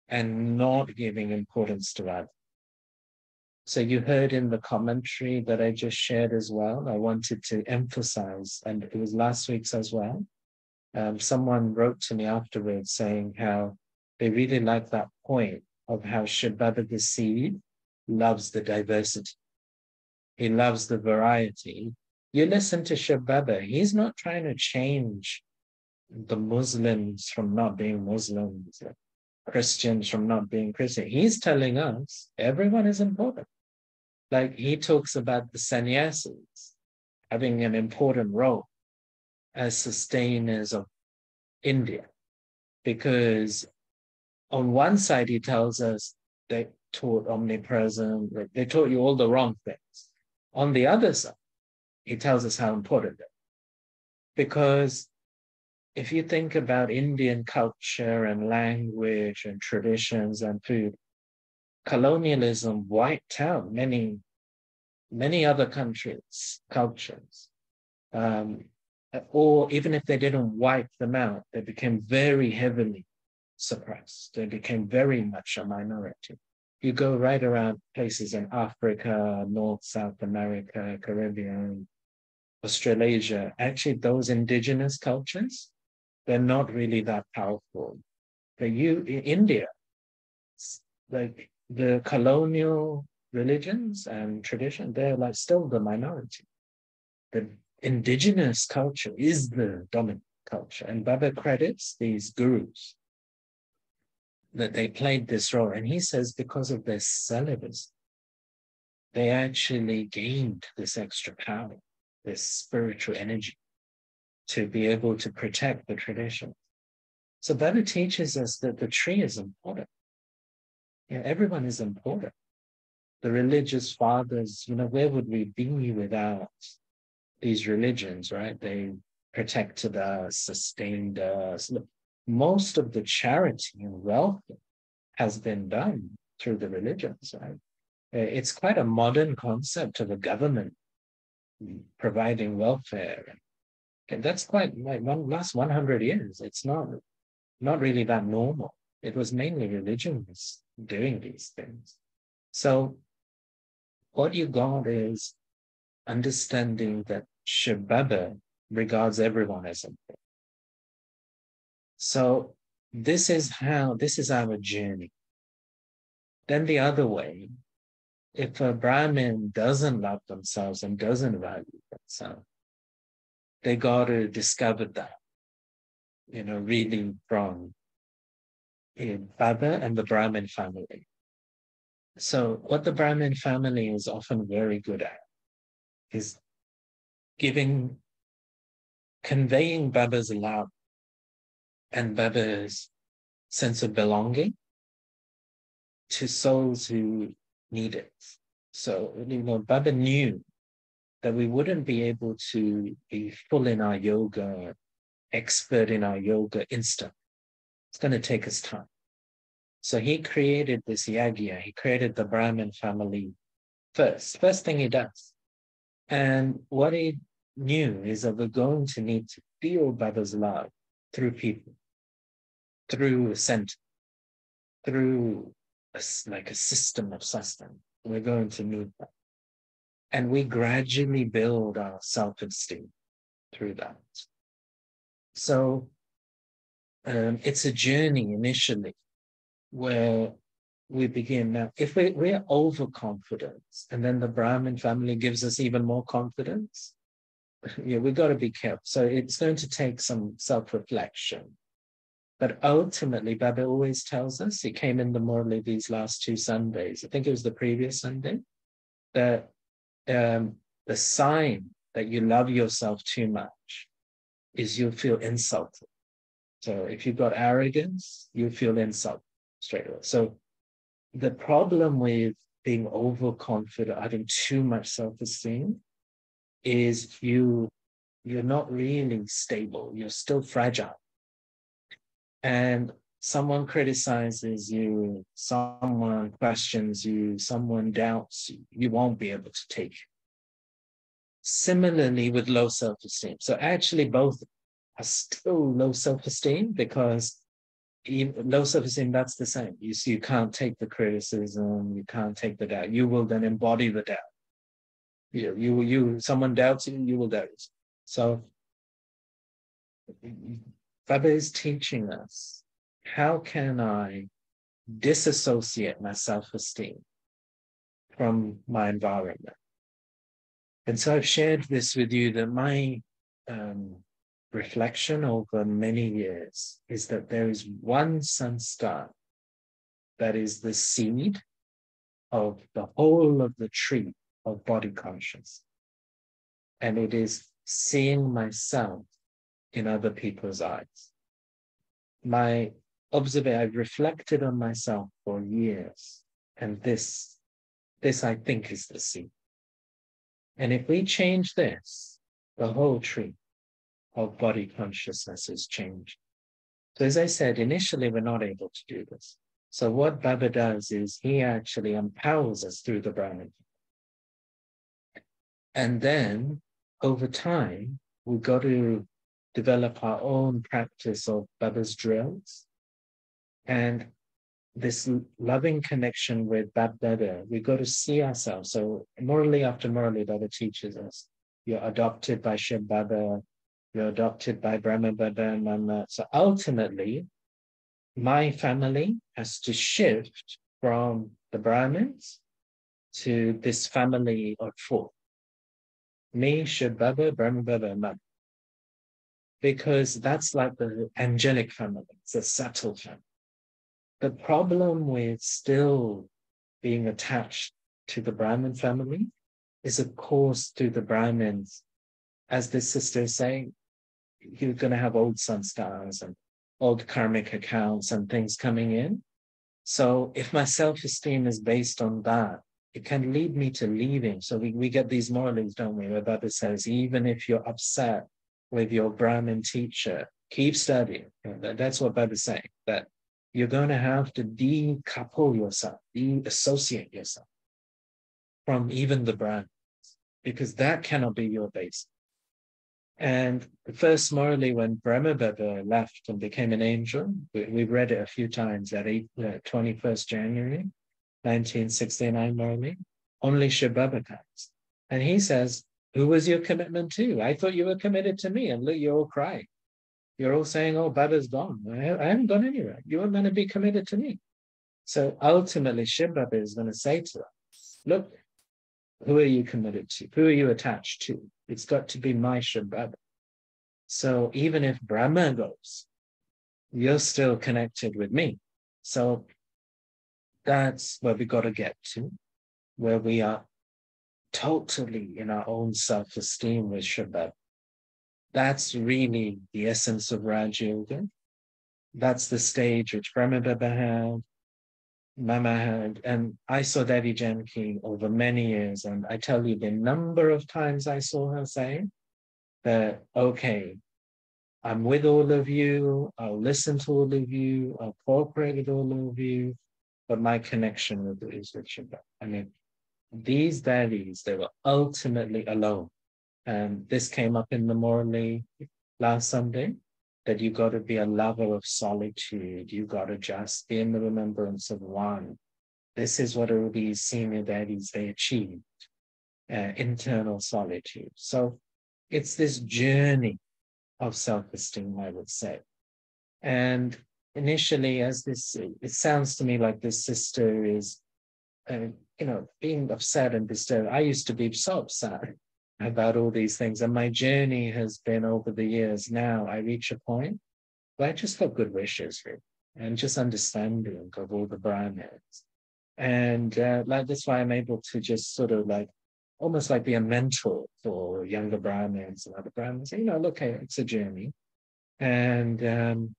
[SPEAKER 1] and not giving importance to others. So you heard in the commentary that I just shared as well, I wanted to emphasize, and it was last week's as well. Someone wrote to me afterwards saying how they really liked that point of how Shabbat the seed loves the diversity. He loves the variety. You listen to Shabbat, he's not trying to change the Muslims from not being Muslims, Christians from not being Christian. He's telling us everyone is important. Like he talks about the sannyasis having an important role as sustainers of India. Because on one side, he tells us they taught omnipresent, they taught you all the wrong things. On the other side, he tells us how important it is. Because if you think about Indian culture and language and traditions and food, colonialism wiped out many other countries' cultures. Or even if they didn't wipe them out, they became very heavily suppressed. They became very much a minority. You go right around places in Africa, North, South America, Caribbean, Australasia, actually those indigenous cultures, they're not really that powerful. But in India, like the colonial religions and tradition, they're like still the minority. The indigenous culture is the dominant culture. And Baba credits these gurus that they played this role. And he says because of their celibacy, they actually gained this extra power, this spiritual energy to be able to protect the tradition. So Baba teaches us that the tree is important. Everyone is important. The religious fathers, where would we be without these religions, right? They protected us, sustained us. Look, most of the charity and wealth has been done through the religions, right? It's quite a modern concept of a government providing welfare. And that's quite like last 100 years. It's not really that normal. It was mainly religions doing these things. So what you got is understanding that Shiv Baba regards everyone as important. So this is our journey. Then the other way, if a Brahmin doesn't love themselves and doesn't value themselves, they got to discover that, really from Baba and the Brahmin family. So what the Brahmin family is often very good at is conveying Baba's love and Baba's sense of belonging to souls who need it. So, Baba knew that we wouldn't be able to be full in our yoga, expert in our yoga instant. It's going to take us time. So he created this yagya. He created the Brahmin family first thing he does. And what he knew is that we're going to need to feel Baba's love through people, through a center, through a system of sustenance. We're going to need that. And we gradually build our self-esteem through that. So it's a journey initially where we begin. Now, if we're overconfident and then the Brahmin family gives us even more confidence, we've got to be careful. So it's going to take some self-reflection. But ultimately, Baba always tells us, it came in the Murli these last 2 Sundays, I think it was the previous Sunday, that the sign that you love yourself too much is you'll feel insulted. So if you've got arrogance, you feel insulted straight away. So the problem with being overconfident, having too much self-esteem, is you're not really stable. You're still fragile. And someone criticizes you, someone questions you, someone doubts you, you won't be able to take it. Similarly with low self-esteem. So actually both are still low self-esteem, because low self-esteem, that's the same. You can't take the criticism, you can't take the doubt. You will then embody the doubt. Someone doubts you, you will doubt it. So Baba is teaching us, how can I disassociate my self-esteem from my environment? And so I've shared this with you, that my reflection over many years is that there is one sun star that is the seed of the whole of the tree of body conscious. And it is seeing myself in other people's eyes. I've reflected on myself for years, and this I think is the seed. And if we change this, the whole tree of body consciousness is changed. So as I said, initially we're not able to do this. So what Baba does is he actually empowers us through the Brahman. And then over time, we've got to develop our own practice of Baba's drills. And this loving connection with Bab Dada, we've got to see ourselves. So Murli after Murli, Baba teaches us, you're adopted by Shiv Baba, you're adopted by Brahma Baba and Mama. So ultimately, my family has to shift from the Brahmins to this family of four. Me, Shiv Baba, Brahma Baba, and Mama. Because that's like the angelic family, it's a subtle family. The problem with still being attached to the Brahmin family is, of course, to the Brahmins, as this sister is saying, you're going to have old sanskars and old karmic accounts and things coming in. So if my self-esteem is based on that, it can lead me to leaving. So we get these morals, don't we, where Baba says, even if you're upset with your Brahmin teacher, keep studying. That's what Baba is saying, that you're going to have to decouple yourself, de-associate yourself from even the Brahmins, because that cannot be your base. And first, morally, when Brahma Baba left and became an angel, we've read it a few times at 21st January, 1969, morally, only Shiv Baba comes. And he says, who was your commitment to? I thought you were committed to me. And look, you're all crying. You're all saying, oh, Baba's gone. I haven't gone anywhere. You were going to be committed to me. So ultimately, Shiv Baba is going to say to us, look, who are you committed to? Who are you attached to? It's got to be my Shiv Baba. So even if Brahma goes, you're still connected with me. So that's where we got to get to, where we are totally in our own self-esteem with Shiv Baba. That's really the essence of Raj Yoga. That's the stage which Brahma Baba had, Mama had, and I saw Devi Janki over many years, and I tell you the number of times I saw her say that, okay, I'm with all of you, I'll listen to all of you, I'll cooperate with all of you, but my connection with it is with Shiva. I mean, these daddies, they were ultimately alone. And this came up in the Morally last Sunday, that you got to be a lover of solitude. You got to just be in the remembrance of one. This is what all these senior daddies, they achieved, internal solitude. So it's this journey of self-esteem, I would say. And initially, as this, it sounds to me like this sister is, being upset and disturbed. I used to be so upset about all these things. And my journey has been over the years. Now I reach a point where I just got good wishes, really, and just understanding of all the Brahmins. And that's why I'm able to just sort of almost like be a mentor for younger Brahmins and other Brahmins. Look, hey, it's a journey. And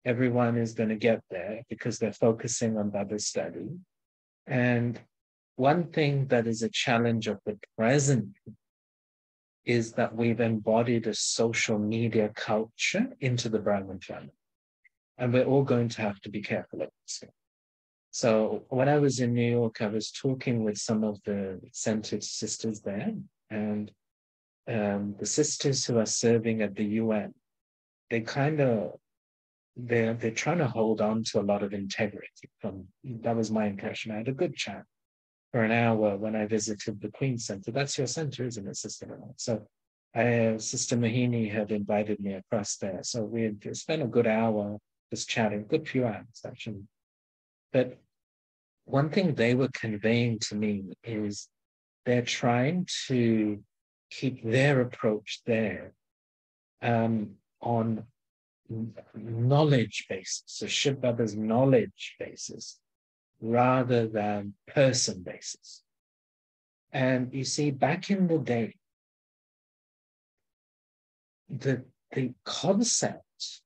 [SPEAKER 1] everyone is going to get there because they're focusing on Baba's study. And one thing that is a challenge of the present is that we've embodied a social media culture into the Brahmin family. And we're all going to have to be careful of this. So when I was in New York, I was talking with some of the centered sisters there, and the sisters who are serving at the UN, they're trying to hold on to a lot of integrity. That was my impression. I had a good chat for an hour when I visited the Queen Center. That's your center, isn't it, Sister? So Sister Mohini had invited me across there. So we had spent a good hour just chatting, good few hours actually. But one thing they were conveying to me is they're trying to keep their approach there on knowledge basis, so Shiv Baba's knowledge basis, rather than person basis. And you see, back in the day, the concept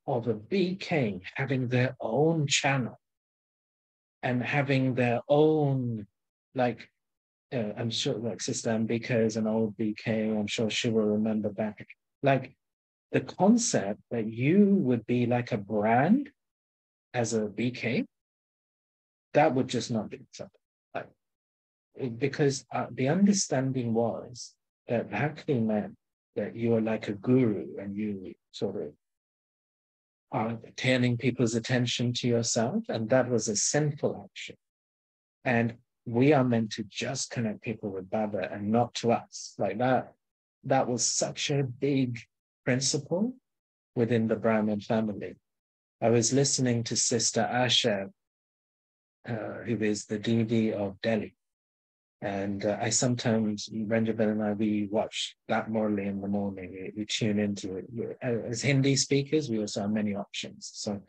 [SPEAKER 1] of a BK having their own channel and having their own, I'm sure, like Sister Ambika is an old BK, I'm sure she will remember back. The concept that you would be like a brand as a BK, that would just not be acceptable. Because the understanding was that Bhakti meant that you are like a guru and you sort of are turning people's attention to yourself, and that was a sinful action. And we are meant to just connect people with Baba and not to us. Like that was such a big principle within the Brahmin family. I was listening to Sister Asha, who is the DD of Delhi. And I sometimes, Ranjabin and I, we watch that Morley in the morning. We tune into it. As Hindi speakers, we also have many options. So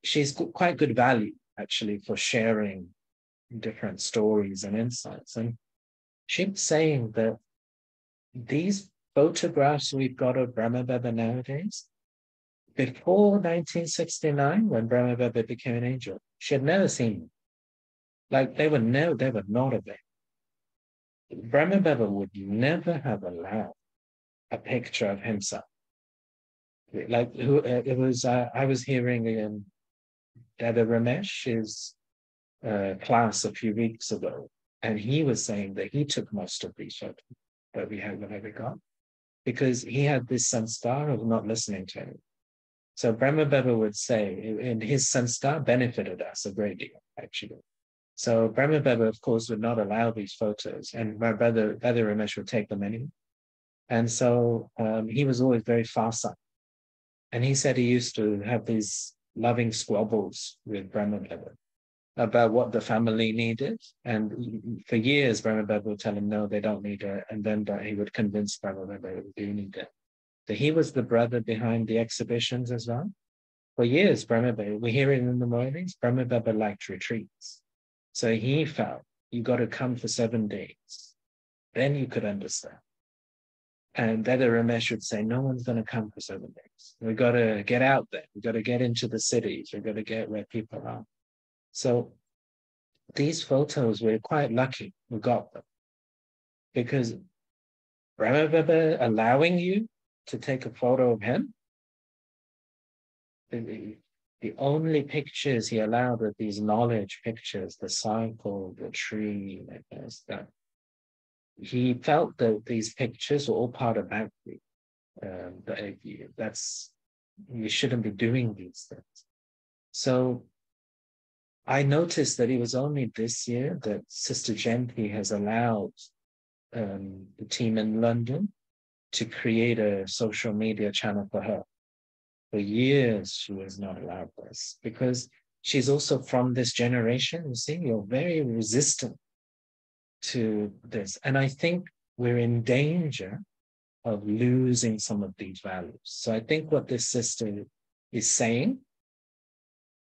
[SPEAKER 1] she's quite good value, actually, for sharing different stories and insights. And she was saying that these photographs we've got of Brahma Baba nowadays, before 1969, when Brahma Baba became an angel, she had never seen them. Like they were not available. Brahma Baba would never have allowed a picture of himself. Like it was, I was hearing Dada Ramesh's class a few weeks ago, and he was saying that he took most of these photos that we had whenever we got, because he had this sanskar of not listening to him. So Brahma Baba would say, and his sanskar benefited us a great deal, actually. So Brahma Baba, of course, would not allow these photos, and my brother Ramesh would take them anyway. And so he was always very farsighted. And he said he used to have these loving squabbles with Brahma Baba about what the family needed. And for years, Brahma Baba would tell him, no, they don't need it. And then he would convince Brahma Baba they do need it. So he was the brother behind the exhibitions as well. For years, Brahma Baba, we hear it in the mornings, Brahma Baba liked retreats. So he felt you got to come for 7 days. Then you could understand. And Dada Ramesh would say, no one's going to come for 7 days. We've got to get out there. We've got to get into the cities. We've got to get where people are. So these photos, we're quite lucky we got them. Because Brahma Baba allowing you to take a photo of him, the only pictures he allowed were these knowledge pictures, the cycle, the tree, that. He felt that these pictures were all part of Bhakti. You shouldn't be doing these things. So I noticed that it was only this year that Sister Jayati has allowed the team in London to create a social media channel for her. For years, she was not allowed this because she's also from this generation. You see, you're very resistant to this. And I think we're in danger of losing some of these values. So I think what this sister is saying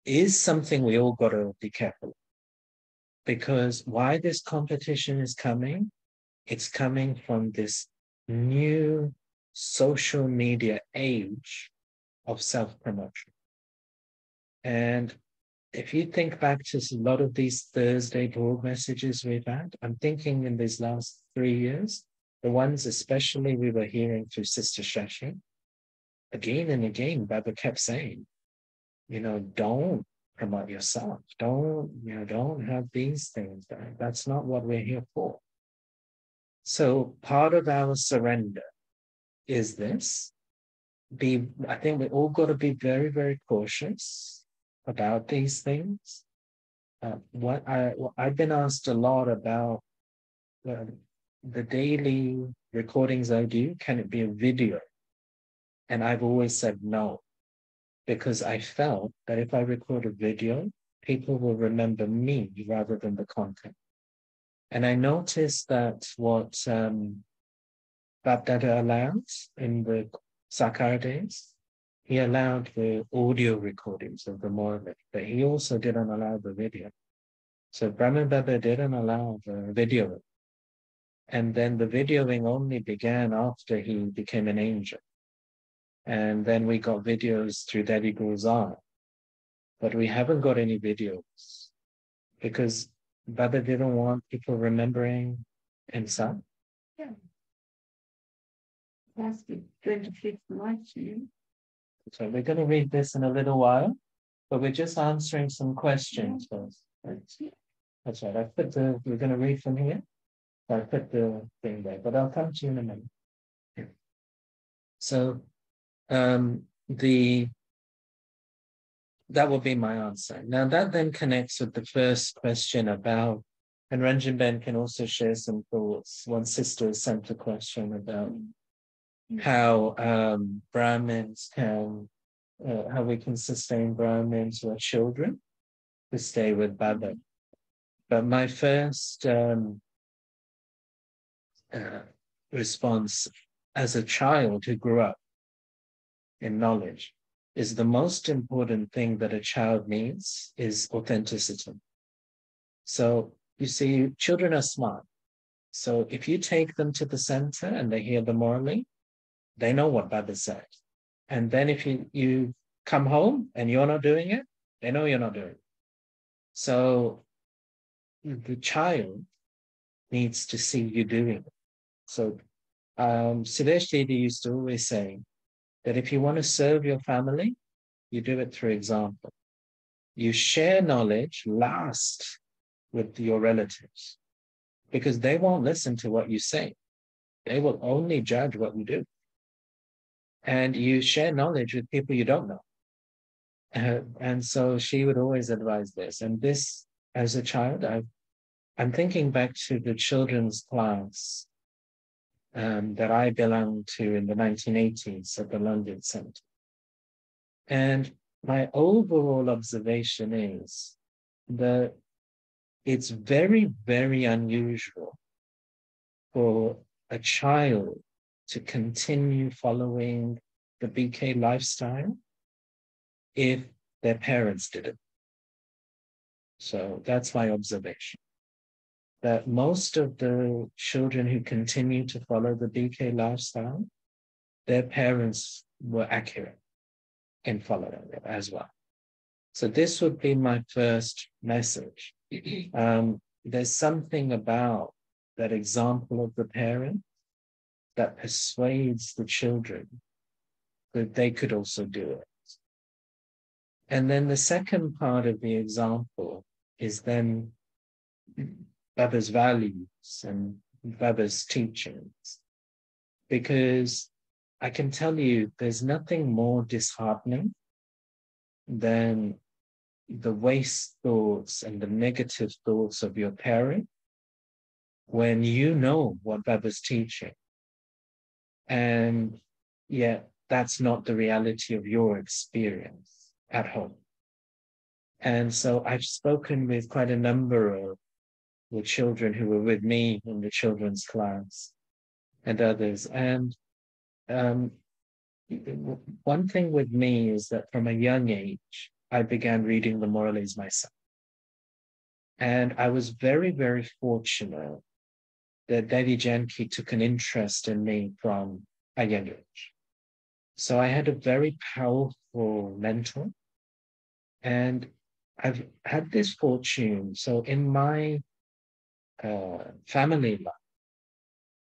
[SPEAKER 1] is something we all got to be careful of. Because why this competition is coming, it's coming from this new social media age of self-promotion. And if you think back to a lot of these Thursday board messages we've had, I'm thinking in these last 3 years, the ones especially we were hearing through Sister Shashi, again and again, Baba kept saying, don't promote yourself. Don't have these things. That's not what we're here for. So part of our surrender is this. I think we all got to be very, very cautious about these things. I've been asked a lot about the daily recordings I do. Can it be a video? And I've always said no, because I felt that if I record a video, people will remember me rather than the content. And I noticed that what Bapdada allowed in the Sakar days, he allowed the audio recordings of the Mormon, but he also didn't allow the video. So Brahma Baba didn't allow the video. And then the videoing only began after he became an angel. And then we got videos through Devi Gulzar. But we haven't got any videos because Baba didn't want people remembering himself.
[SPEAKER 5] Yeah. That's the 25th night.
[SPEAKER 1] So we're going to read this in a little while, but we're just answering some questions first. That's right. We're going to read from here. I put the thing there, but I'll come to you in a minute. Yeah. So that will be my answer. Now that then connects with the first question about And Ranjin Ben can also share some thoughts. One sister sent a question about how Brahmins can, how we can sustain Brahmins who are children to stay with Baba. But my first response as a child who grew up in knowledge is the most important thing that a child needs is authenticity. So you see, children are smart. So if you take them to the center and they hear the morally, they know what Baba said. And then if you come home and you're not doing it, they know you're not doing it. So the child needs to see you doing it. So Sudesh Didi used to always say that if you want to serve your family, you do it through example. You share knowledge last with your relatives because they won't listen to what you say. They will only judge what you do. And you share knowledge with people you don't know. And so she would always advise this. And this, as a child, I'm thinking back to the children's class that I belonged to in the 1980s at the London Centre. And my overall observation is that it's very, very unusual for a child to continue following the BK lifestyle if their parents did it. So that's my observation. That most of the children who continue to follow the BK lifestyle, their parents were accurate in following it as well. So this would be my first message. There's something about that example of the parent that persuades the children that they could also do it. And then the second part of the example is then Baba's values and Baba's teachings. Because I can tell you there's nothing more disheartening than the waste thoughts and the negative thoughts of your parent when you know what Baba's teaching. And yet that's not the reality of your experience at home. And so I've spoken with quite a number of the children who were with me in the children's class and others. And one thing with me is that from a young age, I began reading the Morales myself. And I was very, very fortunate that Devi Janki took an interest in me from a young age. So I had a very powerful mentor. And I've had this fortune. So in my family life,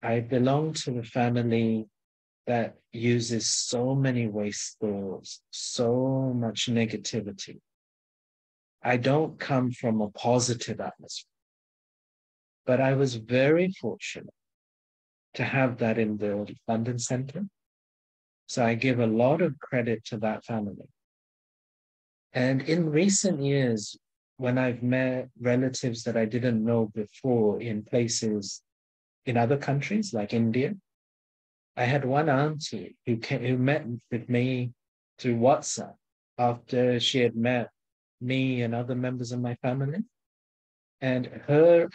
[SPEAKER 1] I belong to a family that uses so many waste thoughts, so much negativity. I don't come from a positive atmosphere, but I was very fortunate to have that in the London Centre. So I give a lot of credit to that family. And in recent years, when I've met relatives that I didn't know before in places in other countries like India, I had one auntie who met with me through WhatsApp after she had met me and other members of my family. And her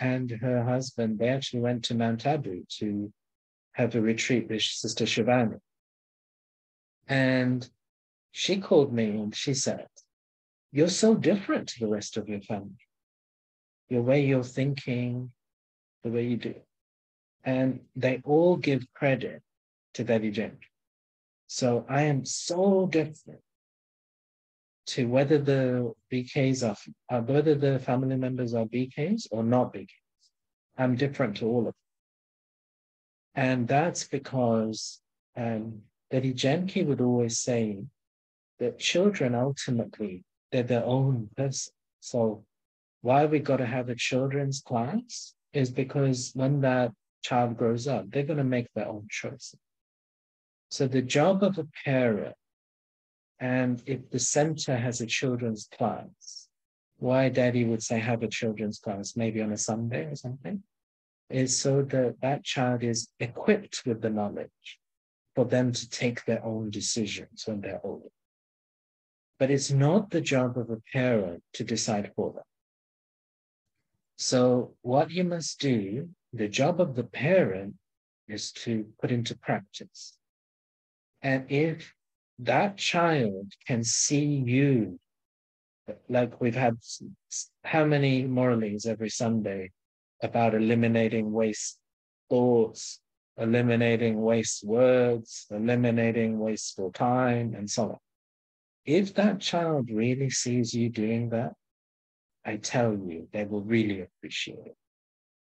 [SPEAKER 1] husband, they actually went to Mount Abu to have a retreat with Sister Shivani. And she called me and she said, "You're so different to the rest of your family. Your way you're thinking, the way you do." And they all give credit to Devi Janki. So I am so different to whether the BKs whether the family members are BKs or not BKs. I'm different to all of them. And that's because Devi Janki would always say that children ultimately, they're their own person. So why we got to have a children's class is because when that child grows up, they're going to make their own choices. So the job of a parent, and if the center has a children's class, why Daddy would say have a children's class, maybe on a Sunday or something, is so that that child is equipped with the knowledge for them to take their own decisions when they're older. But it's not the job of a parent to decide for them. So what you must do, the job of the parent is to put into practice. And if that child can see you, like we've had how many moralies every Sunday about eliminating waste thoughts, eliminating waste words, eliminating wasteful time, and so on. If that child really sees you doing that, I tell you, they will really appreciate it.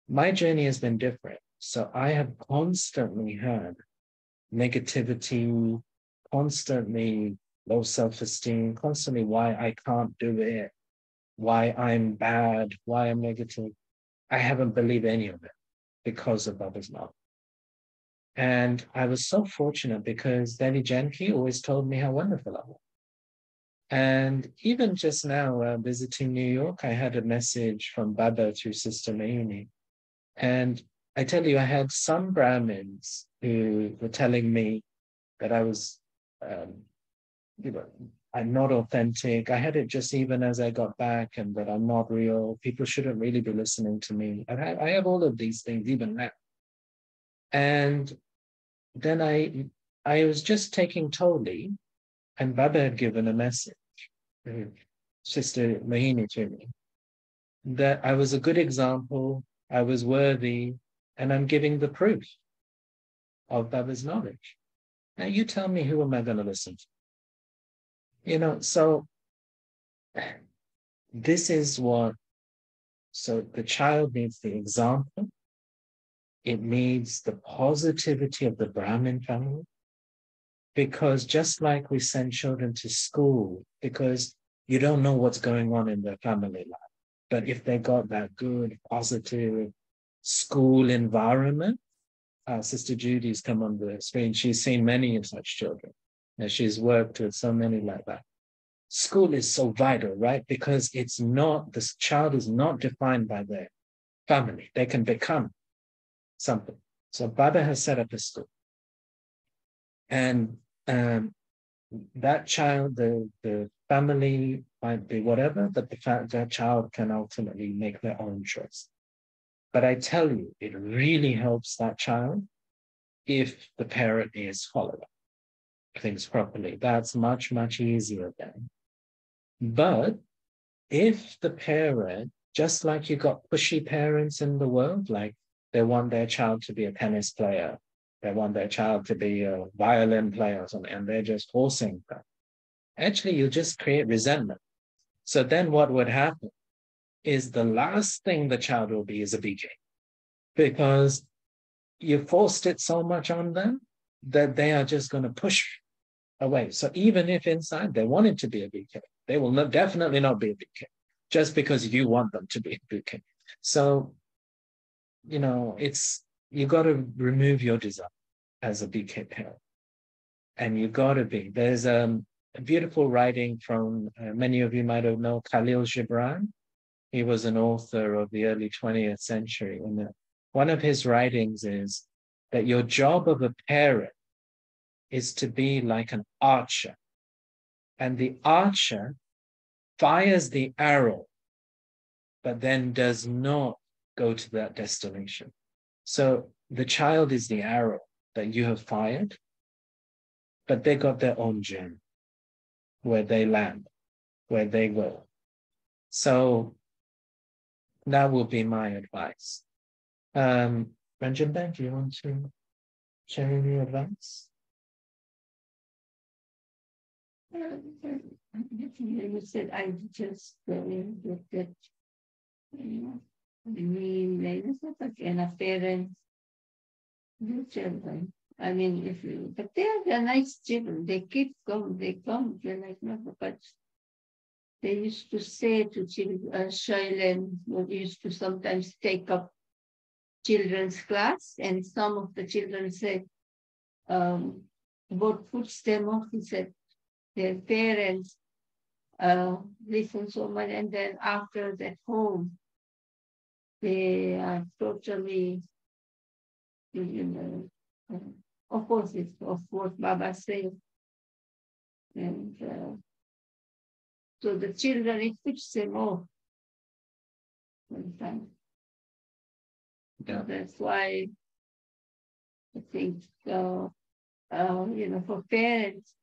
[SPEAKER 1] My journey has been different. So I have constantly had negativity, constantly low self-esteem, constantly why I can't do it, why I'm bad, why I'm negative. I haven't believed any of it because of others' knowledge. And I was so fortunate because Devi Janki always told me how wonderful I was. And even just now, visiting New York, I had a message from Baba through Sister Mayuni. And I tell you, I had some Brahmins who were telling me that I was, I'm not authentic. I had it just even as I got back, and that I'm not real. People shouldn't really be listening to me. I have all of these things even now. And then I was just taking Toli, and Baba had given a message, Sister Mahini, to me, that I was a good example, I was worthy, and I'm giving the proof of Baba's knowledge. Now you tell me, who am I going to listen to? So this is what, so the child needs the example. It needs the positivity of the Brahmin family. Because just like we send children to school, because you don't know what's going on in their family life. But if they got that good, positive school environment, Sister Judy's come on the screen. She's seen many of such children. And she's worked with so many like that. School is so vital, right? Because it's not, this child is not defined by their family. They can become something. So Baba has set up a school. And that child, the family might be whatever, but that child can ultimately make their own choice. But I tell you, it really helps that child if the parent is following things properly. That's much, much easier then. But if the parent, just like you got pushy parents in the world, like they want their child to be a tennis player, they want their child to be a violin player or something, and they're just forcing that. Actually, you just create resentment. So then what would happen is the last thing the child will be is a BK, because you forced it so much on them that they are just going to push away. So even if inside they want it to be a BK, they will definitely not be a BK just because you want them to be a BK. So, you got to remove your desire as a BK parent. And you got to be. There's a beautiful writing from, many of you might have known, Khalil Gibran. He was an author of the early 20th century. And one of his writings is that your job of a parent is to be like an archer. And the archer fires the arrow, but then does not go to that destination. So the child is the arrow that you have fired, but they got their own journey, where they land, where they go. So that will be my advice. Ranjan, do you want to share any advice?
[SPEAKER 5] You said I just looked at, the main and a parent, the children. I mean, but they're nice children. They come. They're like, no, but they used to say to children, Shailen used to sometimes take up children's class, and some of the children said, what puts them off, he said, their parents listen so much, and then after that home, they are totally, you know, of course, it's of what Baba said. And so the children, it puts them off sometimes.
[SPEAKER 1] Yeah.
[SPEAKER 5] So that's why I think, for parents,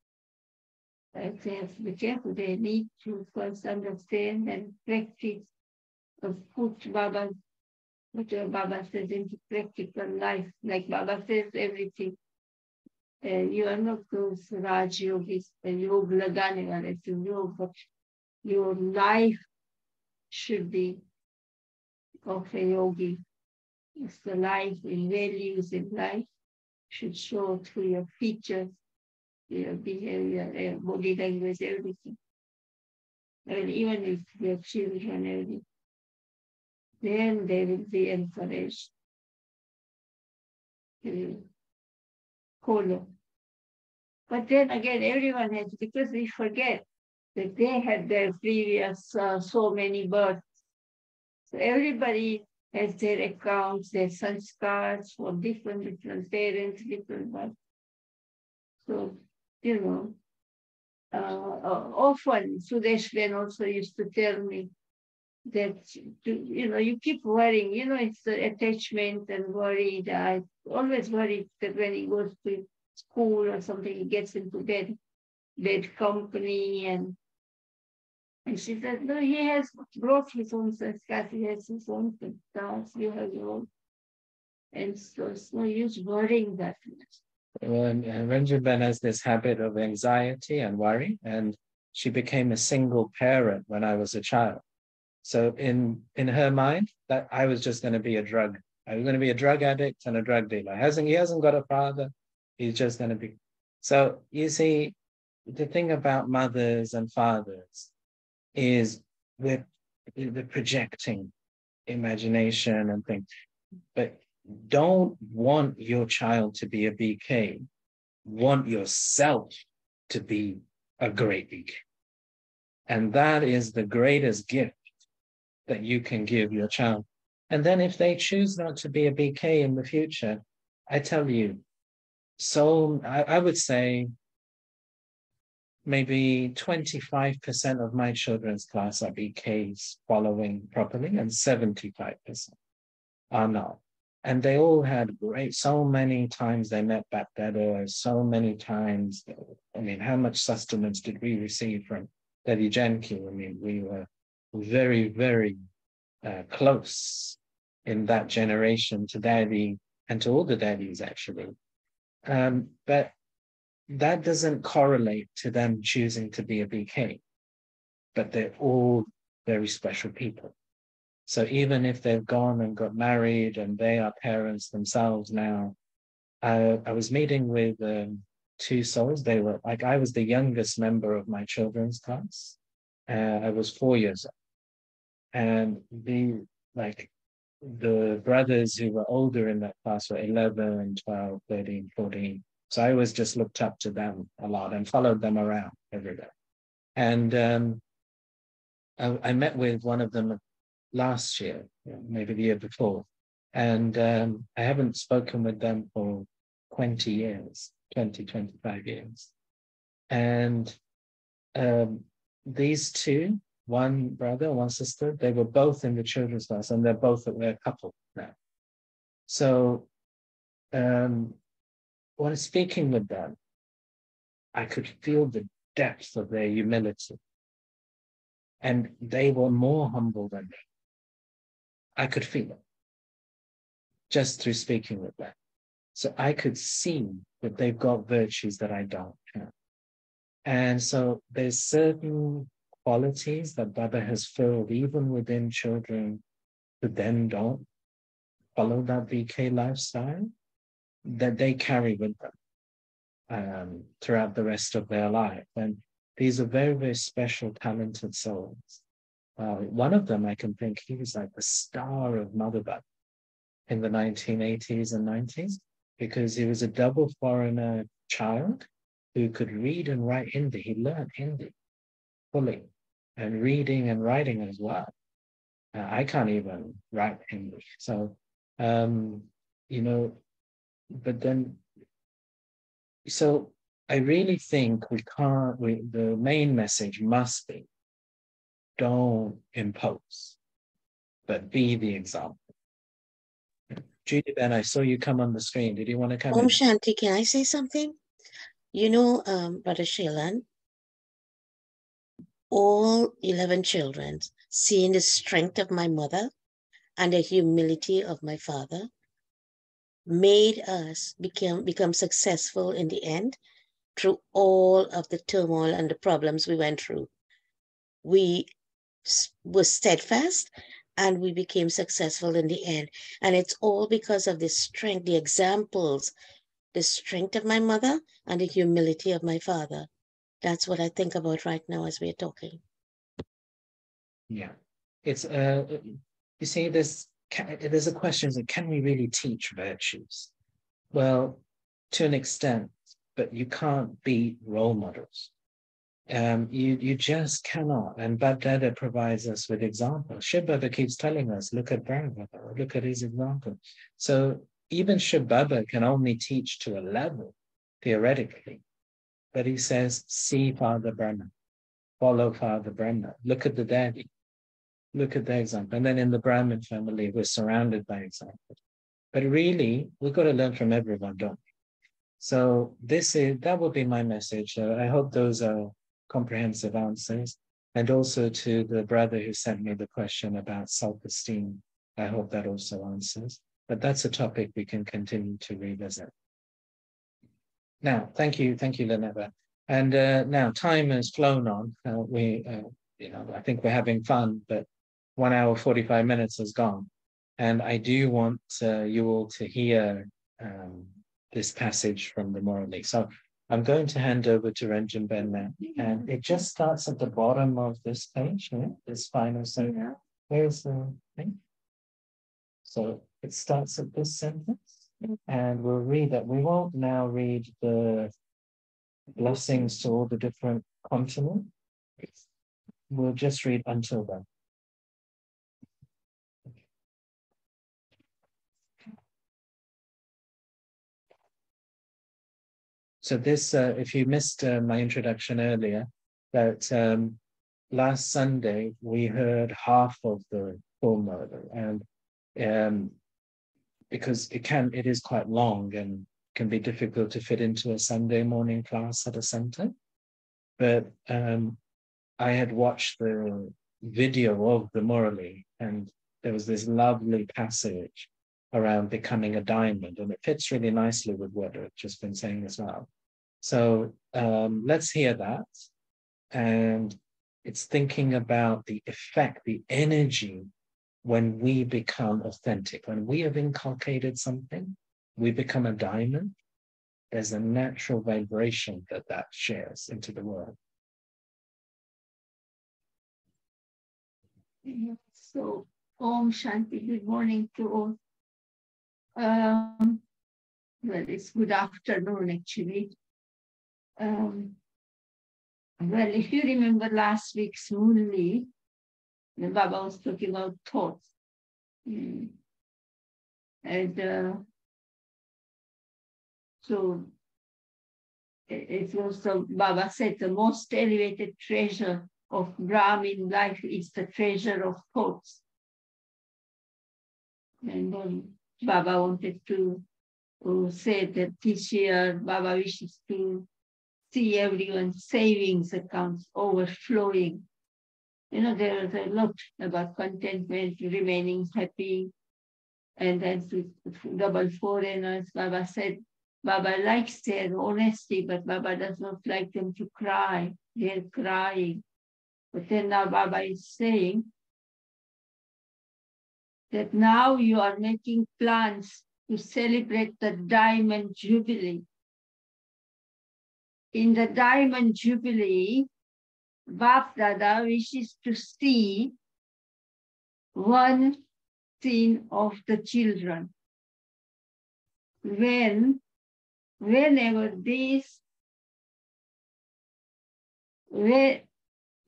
[SPEAKER 5] they have to be careful. They need to first understand and practice, put Baba says into practical life. Like Baba says, everything. You are not those Raj yogis, yog lagane wale to yog, but your life should be of a yogi. It's the life in values in life should show through your features, your behavior, body language, everything. And even if your children, everything, then they will be encouraged to follow. But then again, everyone has, because we forget that they had their previous so many births. So everybody has their accounts, their sanskars for different parents, different births. So, often Sudesh Ben also used to tell me that, you keep worrying, it's the attachment and worry that I always worry that when he goes to school or something, he gets into bad company. And she said, no, he has brought his own sanskars, he has his own thoughts, you have your own. And so it's no use worrying that much.
[SPEAKER 1] Well, and Ranjan has this habit of anxiety and worry, and she became a single parent when I was a child. So in her mind, that I was just going to be I was going to be a drug addict and a drug dealer. He hasn't got a father. He's just going to be. So you see, the thing about mothers and fathers is we're projecting imagination and things, but don't want your child to be a BK. Want yourself to be a great BK. And that is the greatest gift that you can give your child. And then if they choose not to be a BK in the future, I tell you, so I would say maybe 25% of my children's class are BKs following properly, and 75% are not. And they all had so many times they met back better, so many times. I mean, how much sustenance did we receive from Daddy Janki? I mean, we were very, very close in that generation to Daddy and to all the daddies, actually. But that doesn't correlate to them choosing to be a BK. But they're all very special people. So even if they've gone and got married and they are parents themselves now, I was meeting with two souls. They were like, I was the youngest member of my children's class. I was 4 years old. And the brothers who were older in that class were 11, 12, 13, 14. So I always just looked up to them a lot and followed them around every day. And I met with one of them last year, maybe the year before. And I haven't spoken with them for 20 years, 25 years. And these two, one brother, one sister, they were both in the children's class, and they're both a couple now. So when I was speaking with them, I could feel the depth of their humility. And they were more humble than me. I could feel it just through speaking with them. So I could see that they've got virtues that I don't have. And so there's certain qualities that Baba has filled even within children who then don't follow that BK lifestyle, that they carry with them throughout the rest of their life. And these are very, very special, talented souls. One of them, I can think, he was like the star of Mother Baba in the 1980s and 90s, because he was a double foreigner child who could read and write Hindi. He learned Hindi fully. and reading and writing as well. I can't even write English. So, you know, but then, so I really think the main message must be, don't impose, but be the example. Judy Ben, I saw you come on the screen. Did you want to come in?
[SPEAKER 4] Shanti, can I say something? You know, Brother Shailan, all 11 children, seeing the strength of my mother and the humility of my father, made us become successful in the end through all of the turmoil and the problems we went through. We were steadfast and we became successful in the end. And it's all because of the strength, the examples, the strength of my mother and the humility of my father. That's what I think about right now as we're talking.
[SPEAKER 1] Yeah. It's, you see, there's a question, is can we really teach virtues? Well, to an extent, but you can't be role models. You just cannot. And Bab Dada provides us with examples. Shib Baba keeps telling us, look at Baba, look at his example. So even Shib Baba can only teach to a level, theoretically. But he says, see Father Brahma, follow Father Brahma, look at the daddy, look at their example. And then in the Brahmin family, we're surrounded by examples. But really, we've got to learn from everyone, don't we? So that would be my message. I hope those are comprehensive answers. And also to the brother who sent me the question about self-esteem, I hope that also answers. But that's a topic we can continue to revisit. Now, thank you, Leneva. And now time has flown on. I think we're having fun, but 1 hour, 45 minutes has gone. And I do want you all to hear this passage from the Morally. So I'm going to hand over to Ranjan Ben now. And it just starts at the bottom of this page, this final sentence. Where's the thing? So it starts at this sentence. And we'll read that. We won't now read the blessings to all the different continents. We'll just read until then. So this, if you missed my introduction earlier, that last Sunday we heard half of the full murder, and because it is quite long and can be difficult to fit into a Sunday morning class at a center. But I had watched the video of the Morally, and there was this lovely passage around becoming a diamond, and it fits really nicely with what I've just been saying as well. So let's hear that. And it's thinking about the effect, the energy when we become authentic. When we have inculcated something, we become a diamond. There's a natural vibration that shares into the world.
[SPEAKER 5] So, Om Shanti, good morning to all. Well, it's good afternoon, actually. Well, if you remember last week's Murli, the Baba was talking about thoughts. And so it was Baba said the most elevated treasure of Brahmin life is the treasure of thoughts. And then Baba wanted to say that this year Baba wishes to see everyone's savings accounts overflowing. There is a lot about contentment, remaining happy, and then to double foreigners. Baba said, Baba likes their honesty, but Baba does not like them to cry. They're crying. But then now Baba is saying that now you are making plans to celebrate the Diamond Jubilee. In the Diamond Jubilee, Bap Dada wishes to see one scene of the children. Whenever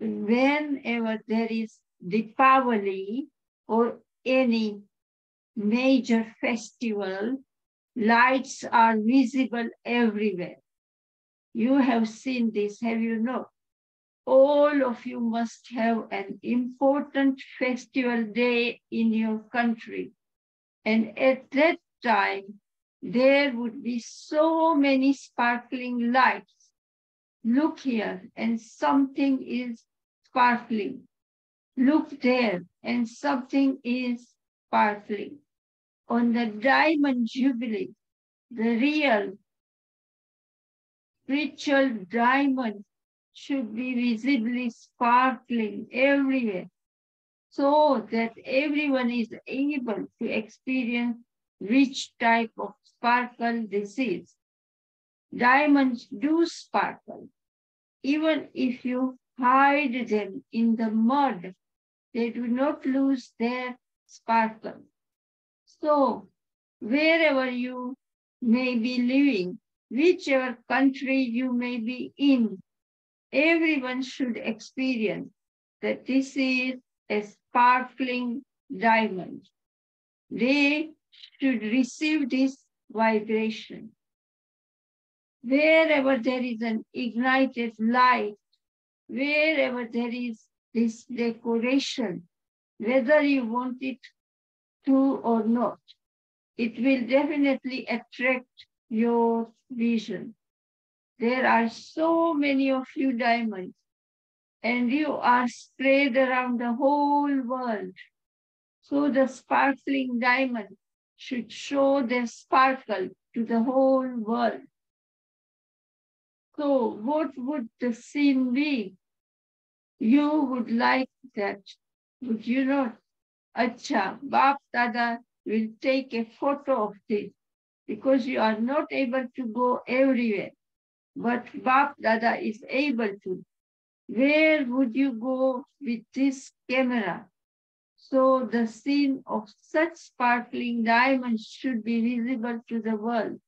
[SPEAKER 5] whenever there is Deepavali or any major festival, lights are visible everywhere. You have seen this, have you not? All of you must have an important festival day in your country. And at that time, there would be so many sparkling lights. Look here, and something is sparkling. Look there, and something is sparkling. On the Diamond Jubilee, the real spiritual diamond should be visibly sparkling everywhere so that everyone is able to experience which type of sparkle this is. Diamonds do sparkle. Even if you hide them in the mud, they do not lose their sparkle. So, wherever you may be living, whichever country you may be in, everyone should experience that this is a sparkling diamond. They should receive this vibration. Wherever there is an ignited light, wherever there is this decoration, whether you want it to or not, it will definitely attract your vision. There are so many of you diamonds, and you are spread around the whole world. So the sparkling diamond should show their sparkle to the whole world. So what would the scene be? You would like that, would you not? Acha, Bap Dada will take a photo of this because you are not able to go everywhere. But Bap Dada is able to. Where would you go with this camera? So the scene of such sparkling diamonds should be visible to the world.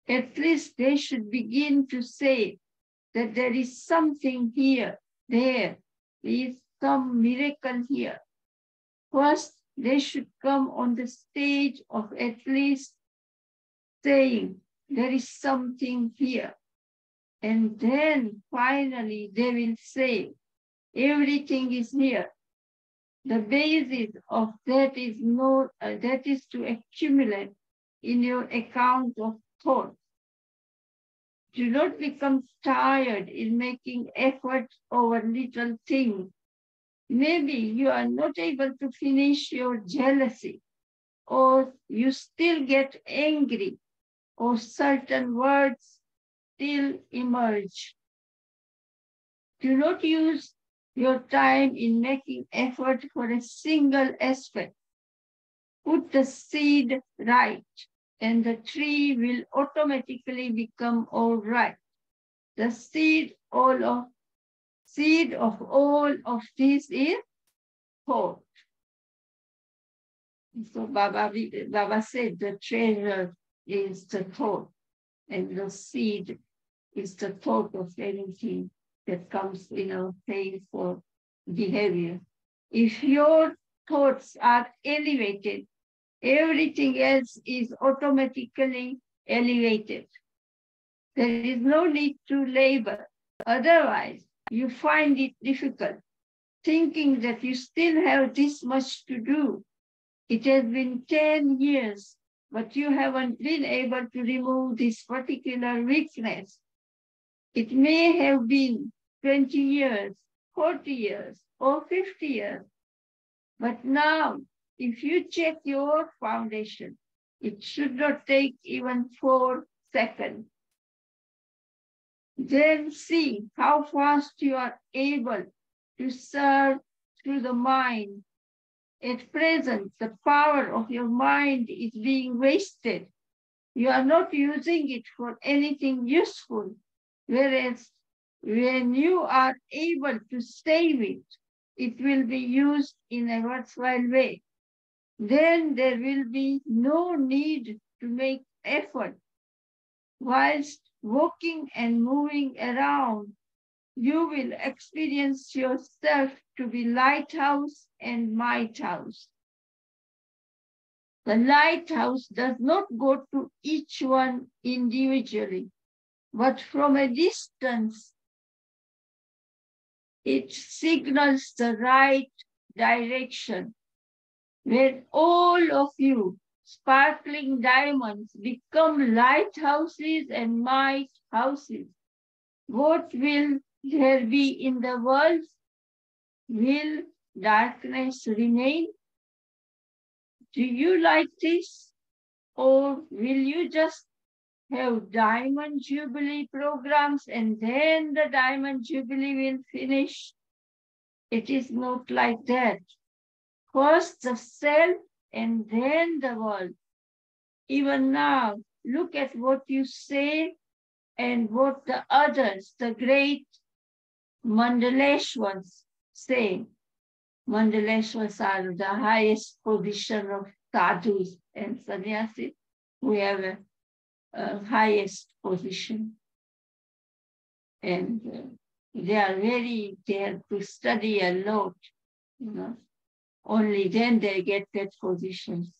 [SPEAKER 5] At least they should begin to say that there is something here, there is some miracle here. First, they should come on the stage of at least saying there is something here. And then finally they will say everything is here. The basis of that is that is to accumulate in your account of thought. Do not become tired in making effort over little things. Maybe you are not able to finish your jealousy, or you still get angry, or certain words still emerge. Do not use your time in making effort for a single aspect. Put the seed right, and the tree will automatically become all right. The seed of all of this is thought. So Baba said the treasure is the thought, and the seed is the thought of anything that comes in our place for behavior. If your thoughts are elevated, everything else is automatically elevated. There is no need to labor. Otherwise, you find it difficult, thinking that you still have this much to do. It has been 10 years, but you haven't been able to remove this particular weakness. It may have been 20 years, 40 years, or 50 years. But now, if you check your foundation, it should not take even 4 seconds. Then see how fast you are able to serve through the mind. At present, the power of your mind is being wasted. You are not using it for anything useful. Whereas when you are able to save it, it will be used in a worthwhile way. Then there will be no need to make effort. Whilst walking and moving around, you will experience yourself to be lighthouse and might house. The lighthouse does not go to each one individually, but from a distance, it signals the right direction, where all of you, sparkling diamonds, become lighthouses and might houses. What will there be in the world? Will darkness remain? Do you like this? Or will you just have Diamond Jubilee programs and then the Diamond Jubilee will finish? It is not like that. First the self and then the world. Even now, look at what you say and what the others, the great Mandaleshwars say. Mandaleshwars are the highest position of sadhus and sannyasis. We have a highest position. And they have to study a lot, you know. Only then they get that position.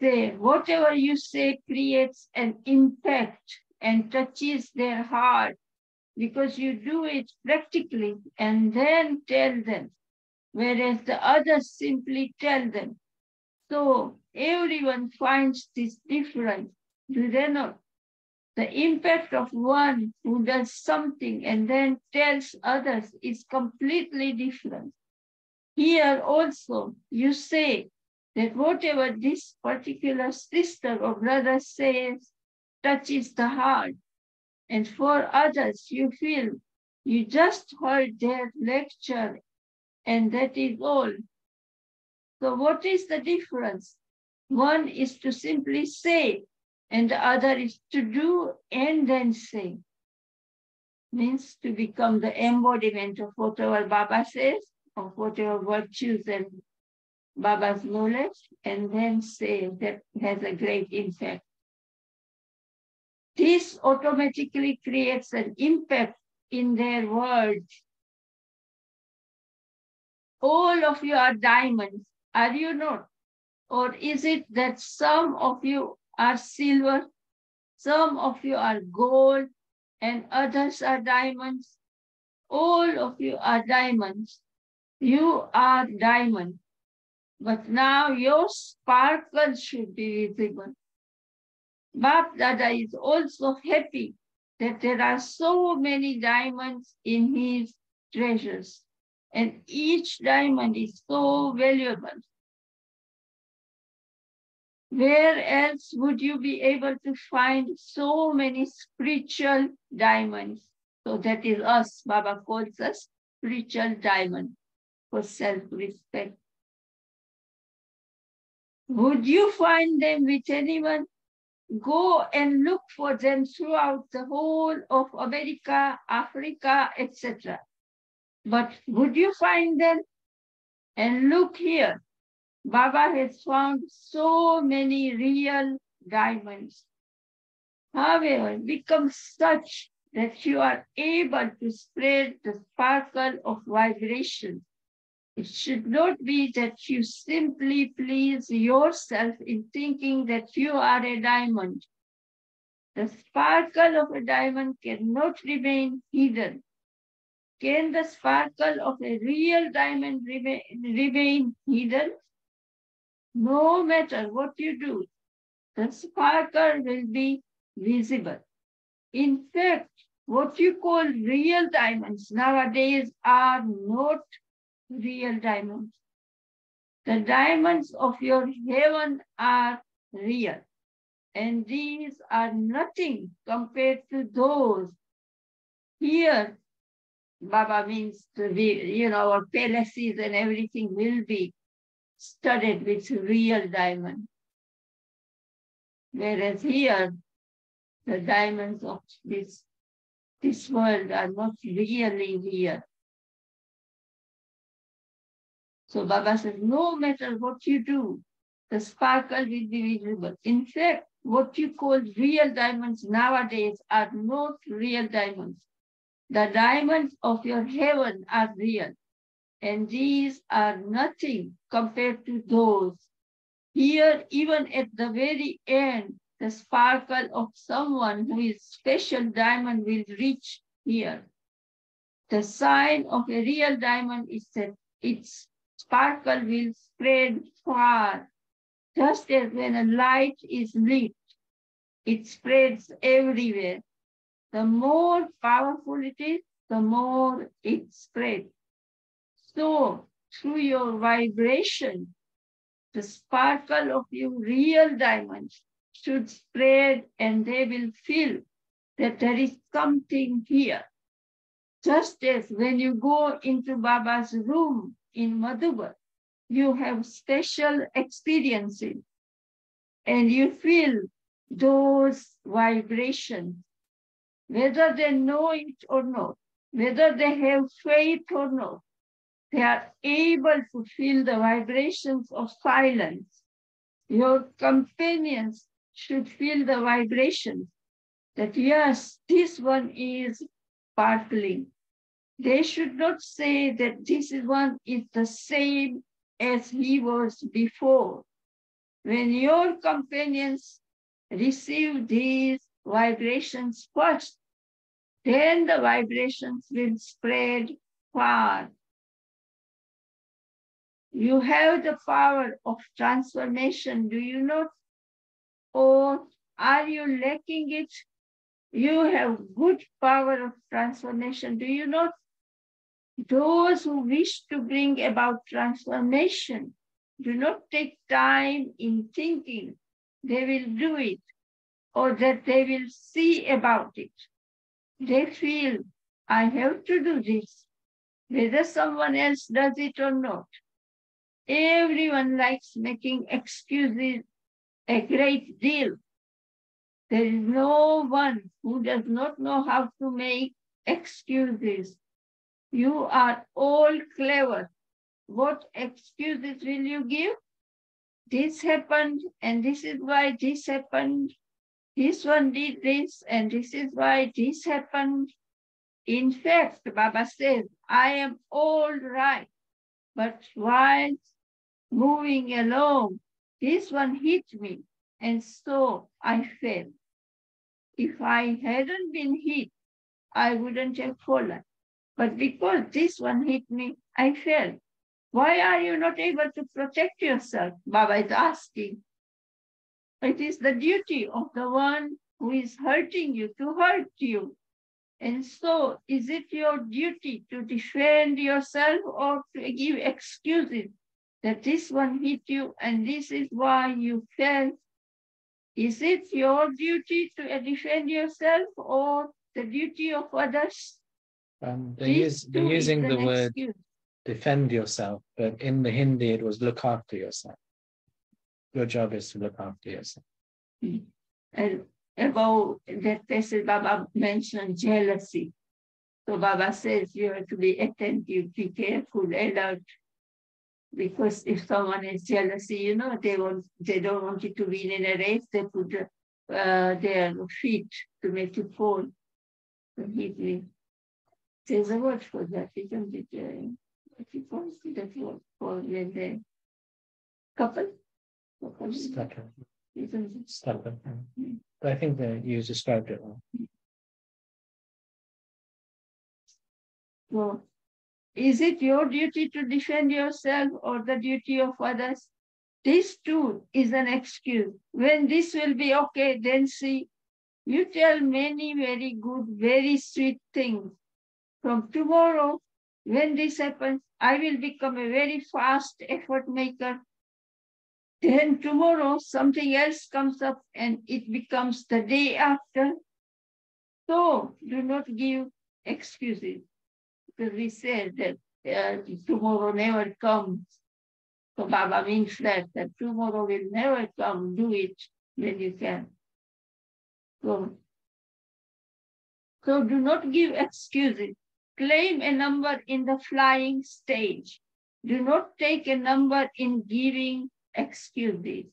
[SPEAKER 5] Say, whatever you say creates an impact and touches their heart because you do it practically and then tell them, whereas the others simply tell them. So everyone finds this different, do they not? The impact of one who does something and then tells others is completely different. Here also, you say that whatever this particular sister or brother says touches the heart. And for others, you feel you just heard their lecture and that is all. So what is the difference? One is to simply say and the other is to do and then say. Means to become the embodiment of whatever Baba says, of whatever virtues and Baba's knowledge, and then say that has a great impact. This automatically creates an impact in their world. All of you are diamonds, are you not? Or is it that some of you are silver, some of you are gold, and others are diamonds? All of you are diamonds. You are diamond. But now your sparkle should be visible. Bap Dada is also happy that there are so many diamonds in his treasures, and each diamond is so valuable. Where else would you be able to find so many spiritual diamonds? So that is us, Baba calls us spiritual diamond for self-respect. Would you find them with anyone? Go and look for them throughout the whole of America, Africa, etc. But would you find them? And look here, Baba has found so many real diamonds. However, become such that you are able to spread the sparkle of vibration. It should not be that you simply please yourself in thinking that you are a diamond. The sparkle of a diamond cannot remain hidden. Can the sparkle of a real diamond remain hidden? No matter what you do, the sparkle will be visible. In fact, what you call real diamonds nowadays are not real diamonds. The diamonds of your heaven are real. And these are nothing compared to those. Here, Baba means to be, our palaces and everything will be studded with real diamond. Whereas here, the diamonds of this world are not really real. So Baba says, no matter what you do, the sparkle will be visible. In fact, what you call real diamonds nowadays are not real diamonds. The diamonds of your heaven are real, and these are nothing compared to those. Here, even at the very end, the sparkle of someone who is special diamond will reach here. The sign of a real diamond is that its sparkle will spread far, just as when a light is lit, it spreads everywhere. The more powerful it is, the more it spreads. So, through your vibration, the sparkle of your real diamonds should spread, and they will feel that there is something here. Just as when you go into Baba's room in Madhuban, you have special experiences and you feel those vibrations, whether they know it or not, whether they have faith or not, they are able to feel the vibrations of silence. Your companions should feel the vibrations that yes, this one is sparkling. They should not say that this one is the same as he was before. When your companions receive these vibrations first, then the vibrations will spread far. You have the power of transformation, do you not? Or are you lacking it? You have good power of transformation, do you not? Those who wish to bring about transformation do not take time in thinking they will do it or that they will see about it. They feel, I have to do this, whether someone else does it or not. Everyone likes making excuses a great deal. There is no one who does not know how to make excuses. You are all clever. What excuses will you give? This happened, and this is why this happened. This one did this, and this is why this happened. In fact, Baba says, I am all right. But while moving along, this one hit me, and so I fell. If I hadn't been hit, I wouldn't have fallen. But because this one hit me, I fell. Why are you not able to protect yourself? Baba is asking. It is the duty of the one who is hurting you to hurt you. And so, is it your duty to defend yourself or to give excuses that this one hit you and this is why you fell? Is it your duty to defend yourself or the duty of others?
[SPEAKER 1] They're using the word defend yourself, but in the Hindi it was look after yourself. Your job is to look after yourself.
[SPEAKER 5] And about that passage, Baba mentioned jealousy. So Baba says you have to be attentive, be careful, alert. Because if someone is jealousy, you know, they don't want you to win in a race, they put their feet to make you fall. There's a word for that, isn't it? What you call that word for when they couple?
[SPEAKER 1] Stutter.
[SPEAKER 5] Isn't it?
[SPEAKER 1] Stutter. But I think that you described it well.
[SPEAKER 5] So, is it your duty to defend yourself or the duty of others? This too is an excuse. When this will be okay, then see, you tell many very good, very sweet things. From tomorrow, when this happens, I will become a very fast effort maker. Then tomorrow, something else comes up and it becomes the day after. So do not give excuses. Because we said that tomorrow never comes. So Baba means that tomorrow will never come. Do it when you can. So do not give excuses. Claim a number in the flying stage. Do not take a number in giving excuses.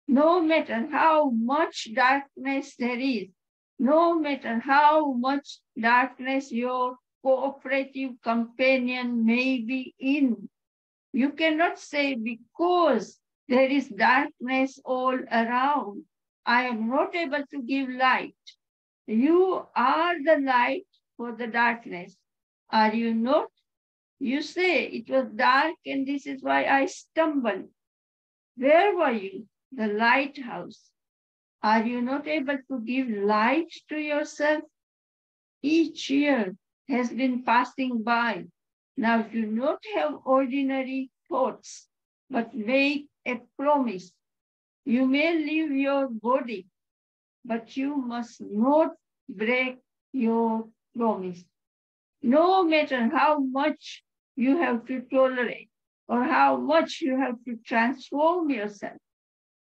[SPEAKER 5] No matter how much darkness there is, No matter how much darkness your cooperative companion may be in. You cannot say because there is darkness all around, I am not able to give light. You are the light for the darkness. Are you not? You say it was dark and this is why I stumbled. Where were you? The lighthouse. Are you not able to give light to yourself? Each year has been passing by. Now do not have ordinary thoughts, but make a promise. You may leave your body, but you must not break your promise. No matter how much you have to tolerate or how much you have to transform yourself,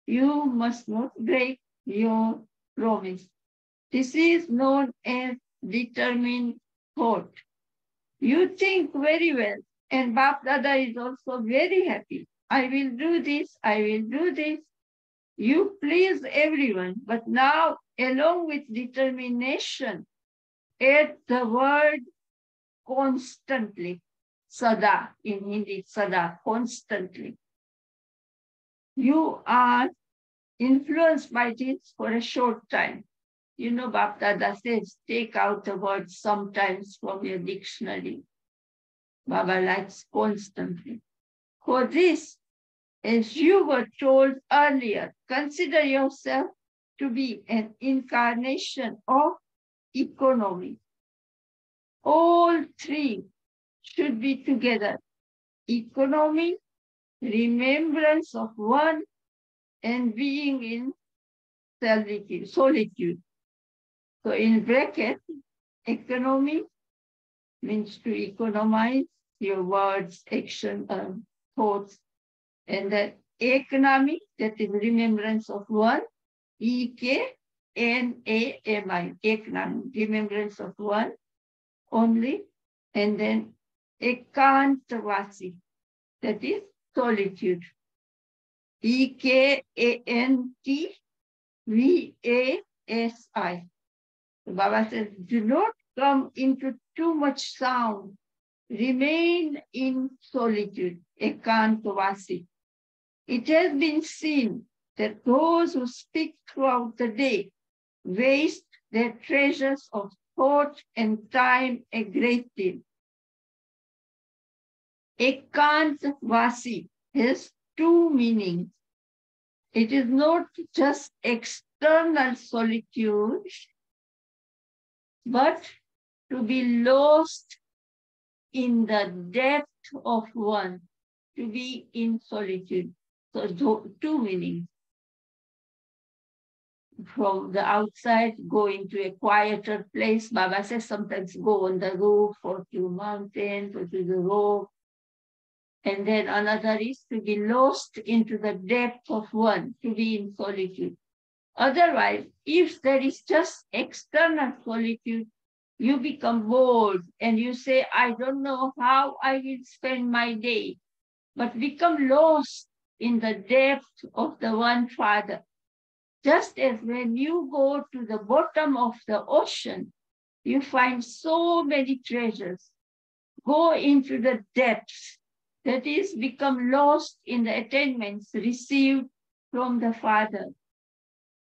[SPEAKER 5] you must not break your promise. This is known as determined thought. You think very well, and Bap Dada is also very happy. I will do this, I will do this. You please everyone, but now, along with determination, add the word constantly. Sada, in Hindi, sada, constantly. You are influenced by this for a short time. You know, Bap Dada says, take out the word sometimes from your dictionary. Baba likes constantly. For this, as you were told earlier, consider yourself to be an incarnation of economy. All three should be together. Economy, remembrance of one, and being in solitude. So in bracket, economy means to economize your words, action, thoughts. And that economy, that is remembrance of one, E-K-N-A-M-I, economy, remembrance of one only. And then ekantavasi, that is solitude. E-K-A-N-T-V-A-S-I. Baba says, do not come into too much sound. Remain in solitude, ekantavasi. It has been seen that those who speak throughout the day waste their treasures of thought and time a great deal. Ekantavasi has two meanings. It is not just external solitude, but to be lost in the depth of one, to be in solitude. So two meanings. From the outside, go into a quieter place. Baba says sometimes go on the roof or to mountains or to the road. And then another is to be lost into the depth of one, to be in solitude. Otherwise, if there is just external solitude, you become bored and you say, I don't know how I will spend my day, but become lost in the depth of the one Father. Just as when you go to the bottom of the ocean, you find so many treasures. Go into the depths, that is, become lost in the attainments received from the Father.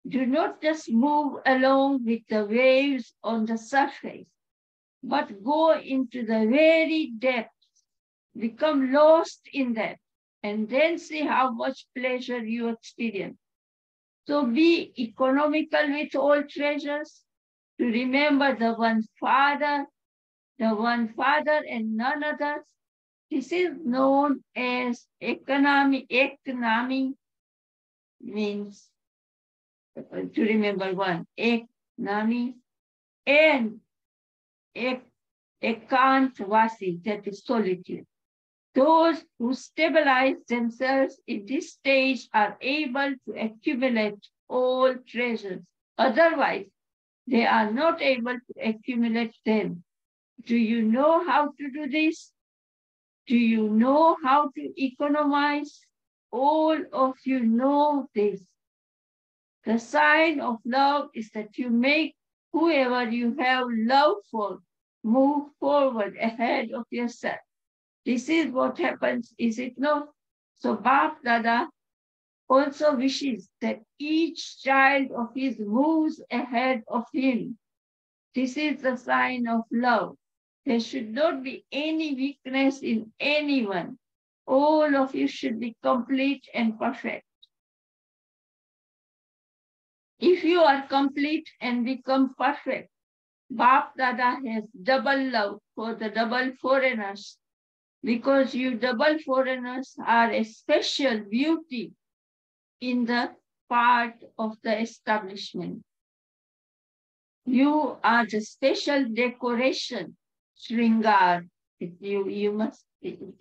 [SPEAKER 5] Do not just move along with the waves on the surface, but go into the very depths, become lost in that, and then see how much pleasure you experience. So be economical with all treasures, to remember the one Father and none others. This is known as economy. Economy means to remember one, economy, and ekantavasi, that is solitude. Those who stabilize themselves in this stage are able to accumulate all treasures. Otherwise, they are not able to accumulate them. Do you know how to do this? Do you know how to economize? All of you know this. The sign of love is that you make whoever you have love for, move forward ahead of yourself. This is what happens, is it not? So Bap Dada also wishes that each child of his moves ahead of him. This is the sign of love. There should not be any weakness in anyone. All of you should be complete and perfect. If you are complete and become perfect, Bap Dada has double love for the double foreigners, because you double foreigners are a special beauty in the part of the establishment. You are the special decoration, Shringar. You must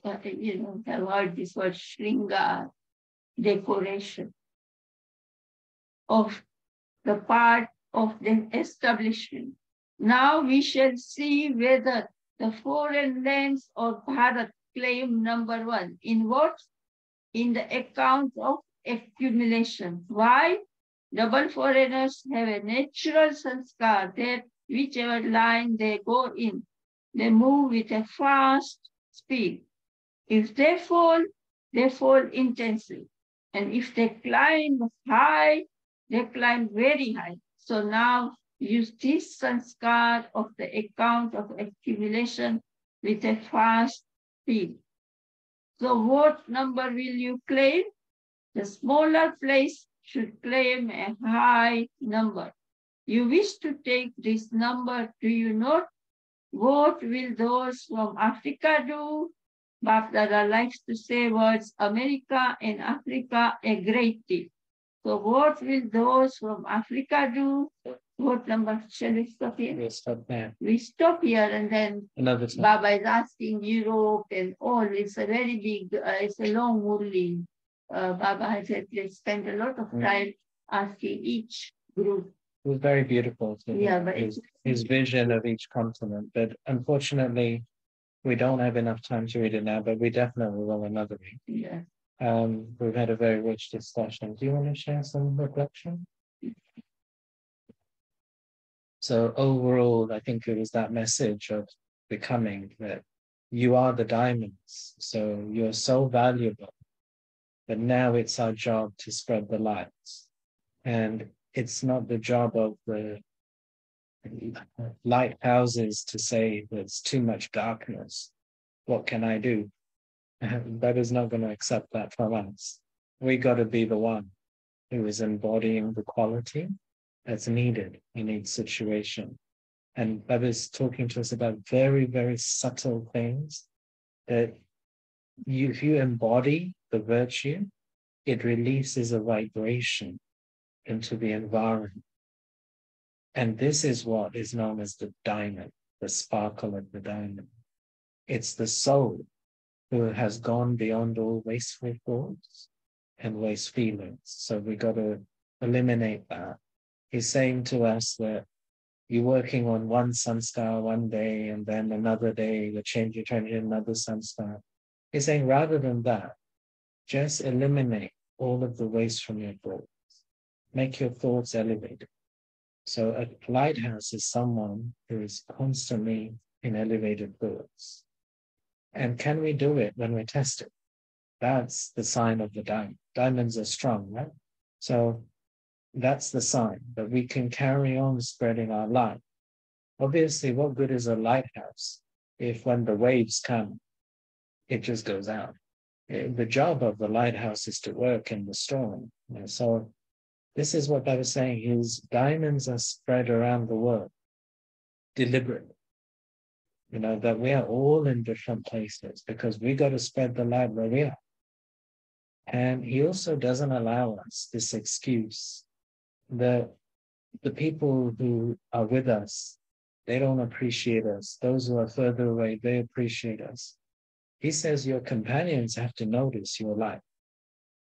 [SPEAKER 5] have heard this word, Shringar, decoration of the part of the establishment. Now we shall see whether the foreign lands of Bharat claim number one. In what? In the account of accumulation. Why? Double foreigners have a natural sanskar that whichever line they go in, they move with a fast speed. If they fall intensely. And if they climb high, they climb very high. So now use this sanskar of the account of accumulation with a fast speed. So what number will you claim? The smaller place should claim a high number. You wish to take this number, do you not? What will those from Africa do? Bap Dada likes to say words America and Africa a great deal. So what will those from Africa do? What number shall we stop here?
[SPEAKER 1] We'll stop there.
[SPEAKER 5] We stop here, and then
[SPEAKER 1] Another time.
[SPEAKER 5] Baba is asking Europe and all. It's a very big, it's a long ruling. Baba has had to spend a lot of time asking each group.
[SPEAKER 1] It was very beautiful to
[SPEAKER 5] Yeah,
[SPEAKER 1] hear
[SPEAKER 5] but
[SPEAKER 1] his vision of each continent. But unfortunately, we don't have enough time to read it now, but we definitely will another week.
[SPEAKER 5] yeah.
[SPEAKER 1] We've had a very rich discussion. Do you want to share some reflection? So overall, I think it was that message of becoming that you are the diamonds. So you're so valuable, but now it's our job to spread the light. And it's not the job of the lighthouses to say there's too much darkness. What can I do? That is not going to accept that from us. We got to be the one who is embodying the quality that's needed in each situation. And that is talking to us about very, very subtle things that if you embody the virtue, it releases a vibration into the environment. And this is what is known as the diamond, the sparkle of the diamond. It's the soul who has gone beyond all wasteful thoughts and waste feelings. So we got to eliminate that. He's saying to us that you're working on one sanskar one day, and then another day you're changing another sanskar. He's saying rather than that, just eliminate all of the waste from your thoughts. Make your thoughts elevated. So a lighthouse is someone who is constantly in elevated thoughts. And can we do it when we're tested? That's the sign of the diamond. Diamonds are strong, right? So that's the sign that we can carry on spreading our light. Obviously, what good is a lighthouse if when the waves come, it just goes out? The job of the lighthouse is to work in the storm. So this is what I was saying. His diamonds are spread around the world deliberately. That we are all in different places because we got to spread the light where we are. And he also doesn't allow us this excuse that the people who are with us, they don't appreciate us. Those who are further away, they appreciate us. He says your companions have to notice your light.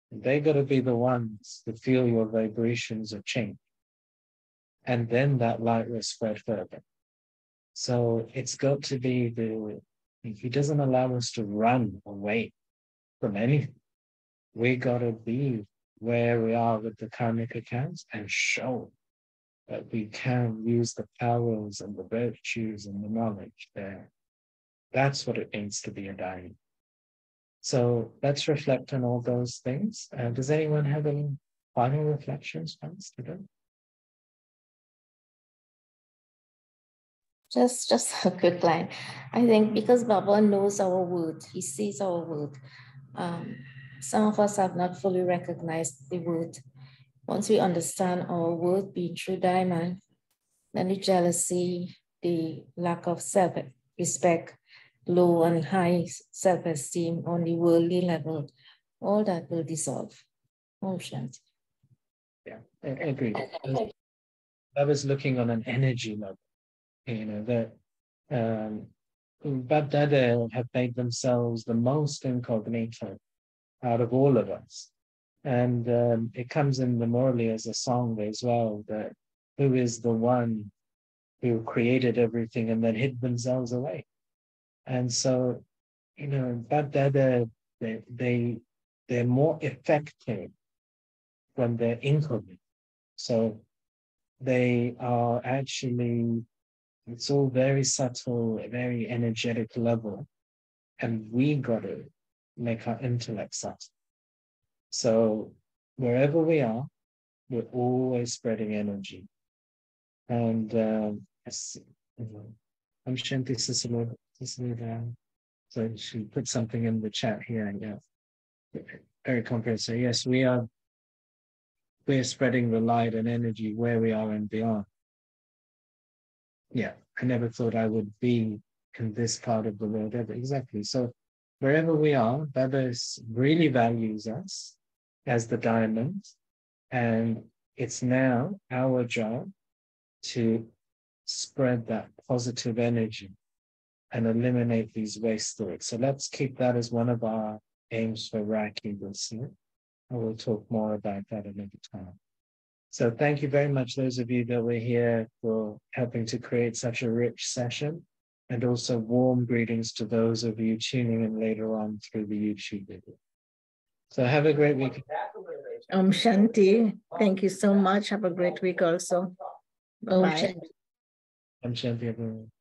[SPEAKER 1] They got to be the ones that feel your vibrations of change. And then that light will spread further. So it's got to be he doesn't allow us to run away from anything. We got to be where we are with the karmic accounts and show that we can use the powers and the virtues and the knowledge there. That's what it means to be a Daimon. So let's reflect on all those things. Does anyone have any final reflections on this today?
[SPEAKER 3] Just a quick line. I think because Baba knows our word, he sees our word. Some of us have not fully recognized the word. Once we understand our word being true diamond, then the jealousy, the lack of self-respect, low and high self-esteem on the worldly level, all that will dissolve. Oh, Shanti.
[SPEAKER 1] Yeah, I agree. I was looking on an energy level, that Bab Dada have made themselves the most incognito out of all of us. And it comes in the Morley as a song as well, that who is the one who created everything and then hid themselves away. And so, Bab Dada, they're more effective when they're incognito. So they are actually, it's all very subtle, very energetic level. And we got to make our intellect subtle. So wherever we are, we're always spreading energy. And I'm Shanti Cicely. So she put something in the chat here. Yeah, very comprehensive. Yes, we're spreading the light and energy where we are and beyond. Yeah, I never thought I would be in this part of the world ever. Exactly. So wherever we are, Baba really values us as the diamond, and it's now our job to spread that positive energy and eliminate these waste thoughts. So let's keep that as one of our aims for Raki this year. And we'll talk more about that another time. So thank you very much, those of you that were here, for helping to create such a rich session. And also warm greetings to those of you tuning in later on through the YouTube video. So have a great week.
[SPEAKER 2] Shanti, thank you so much. Have a great week also. Bye-bye.
[SPEAKER 1] Shanti, everyone.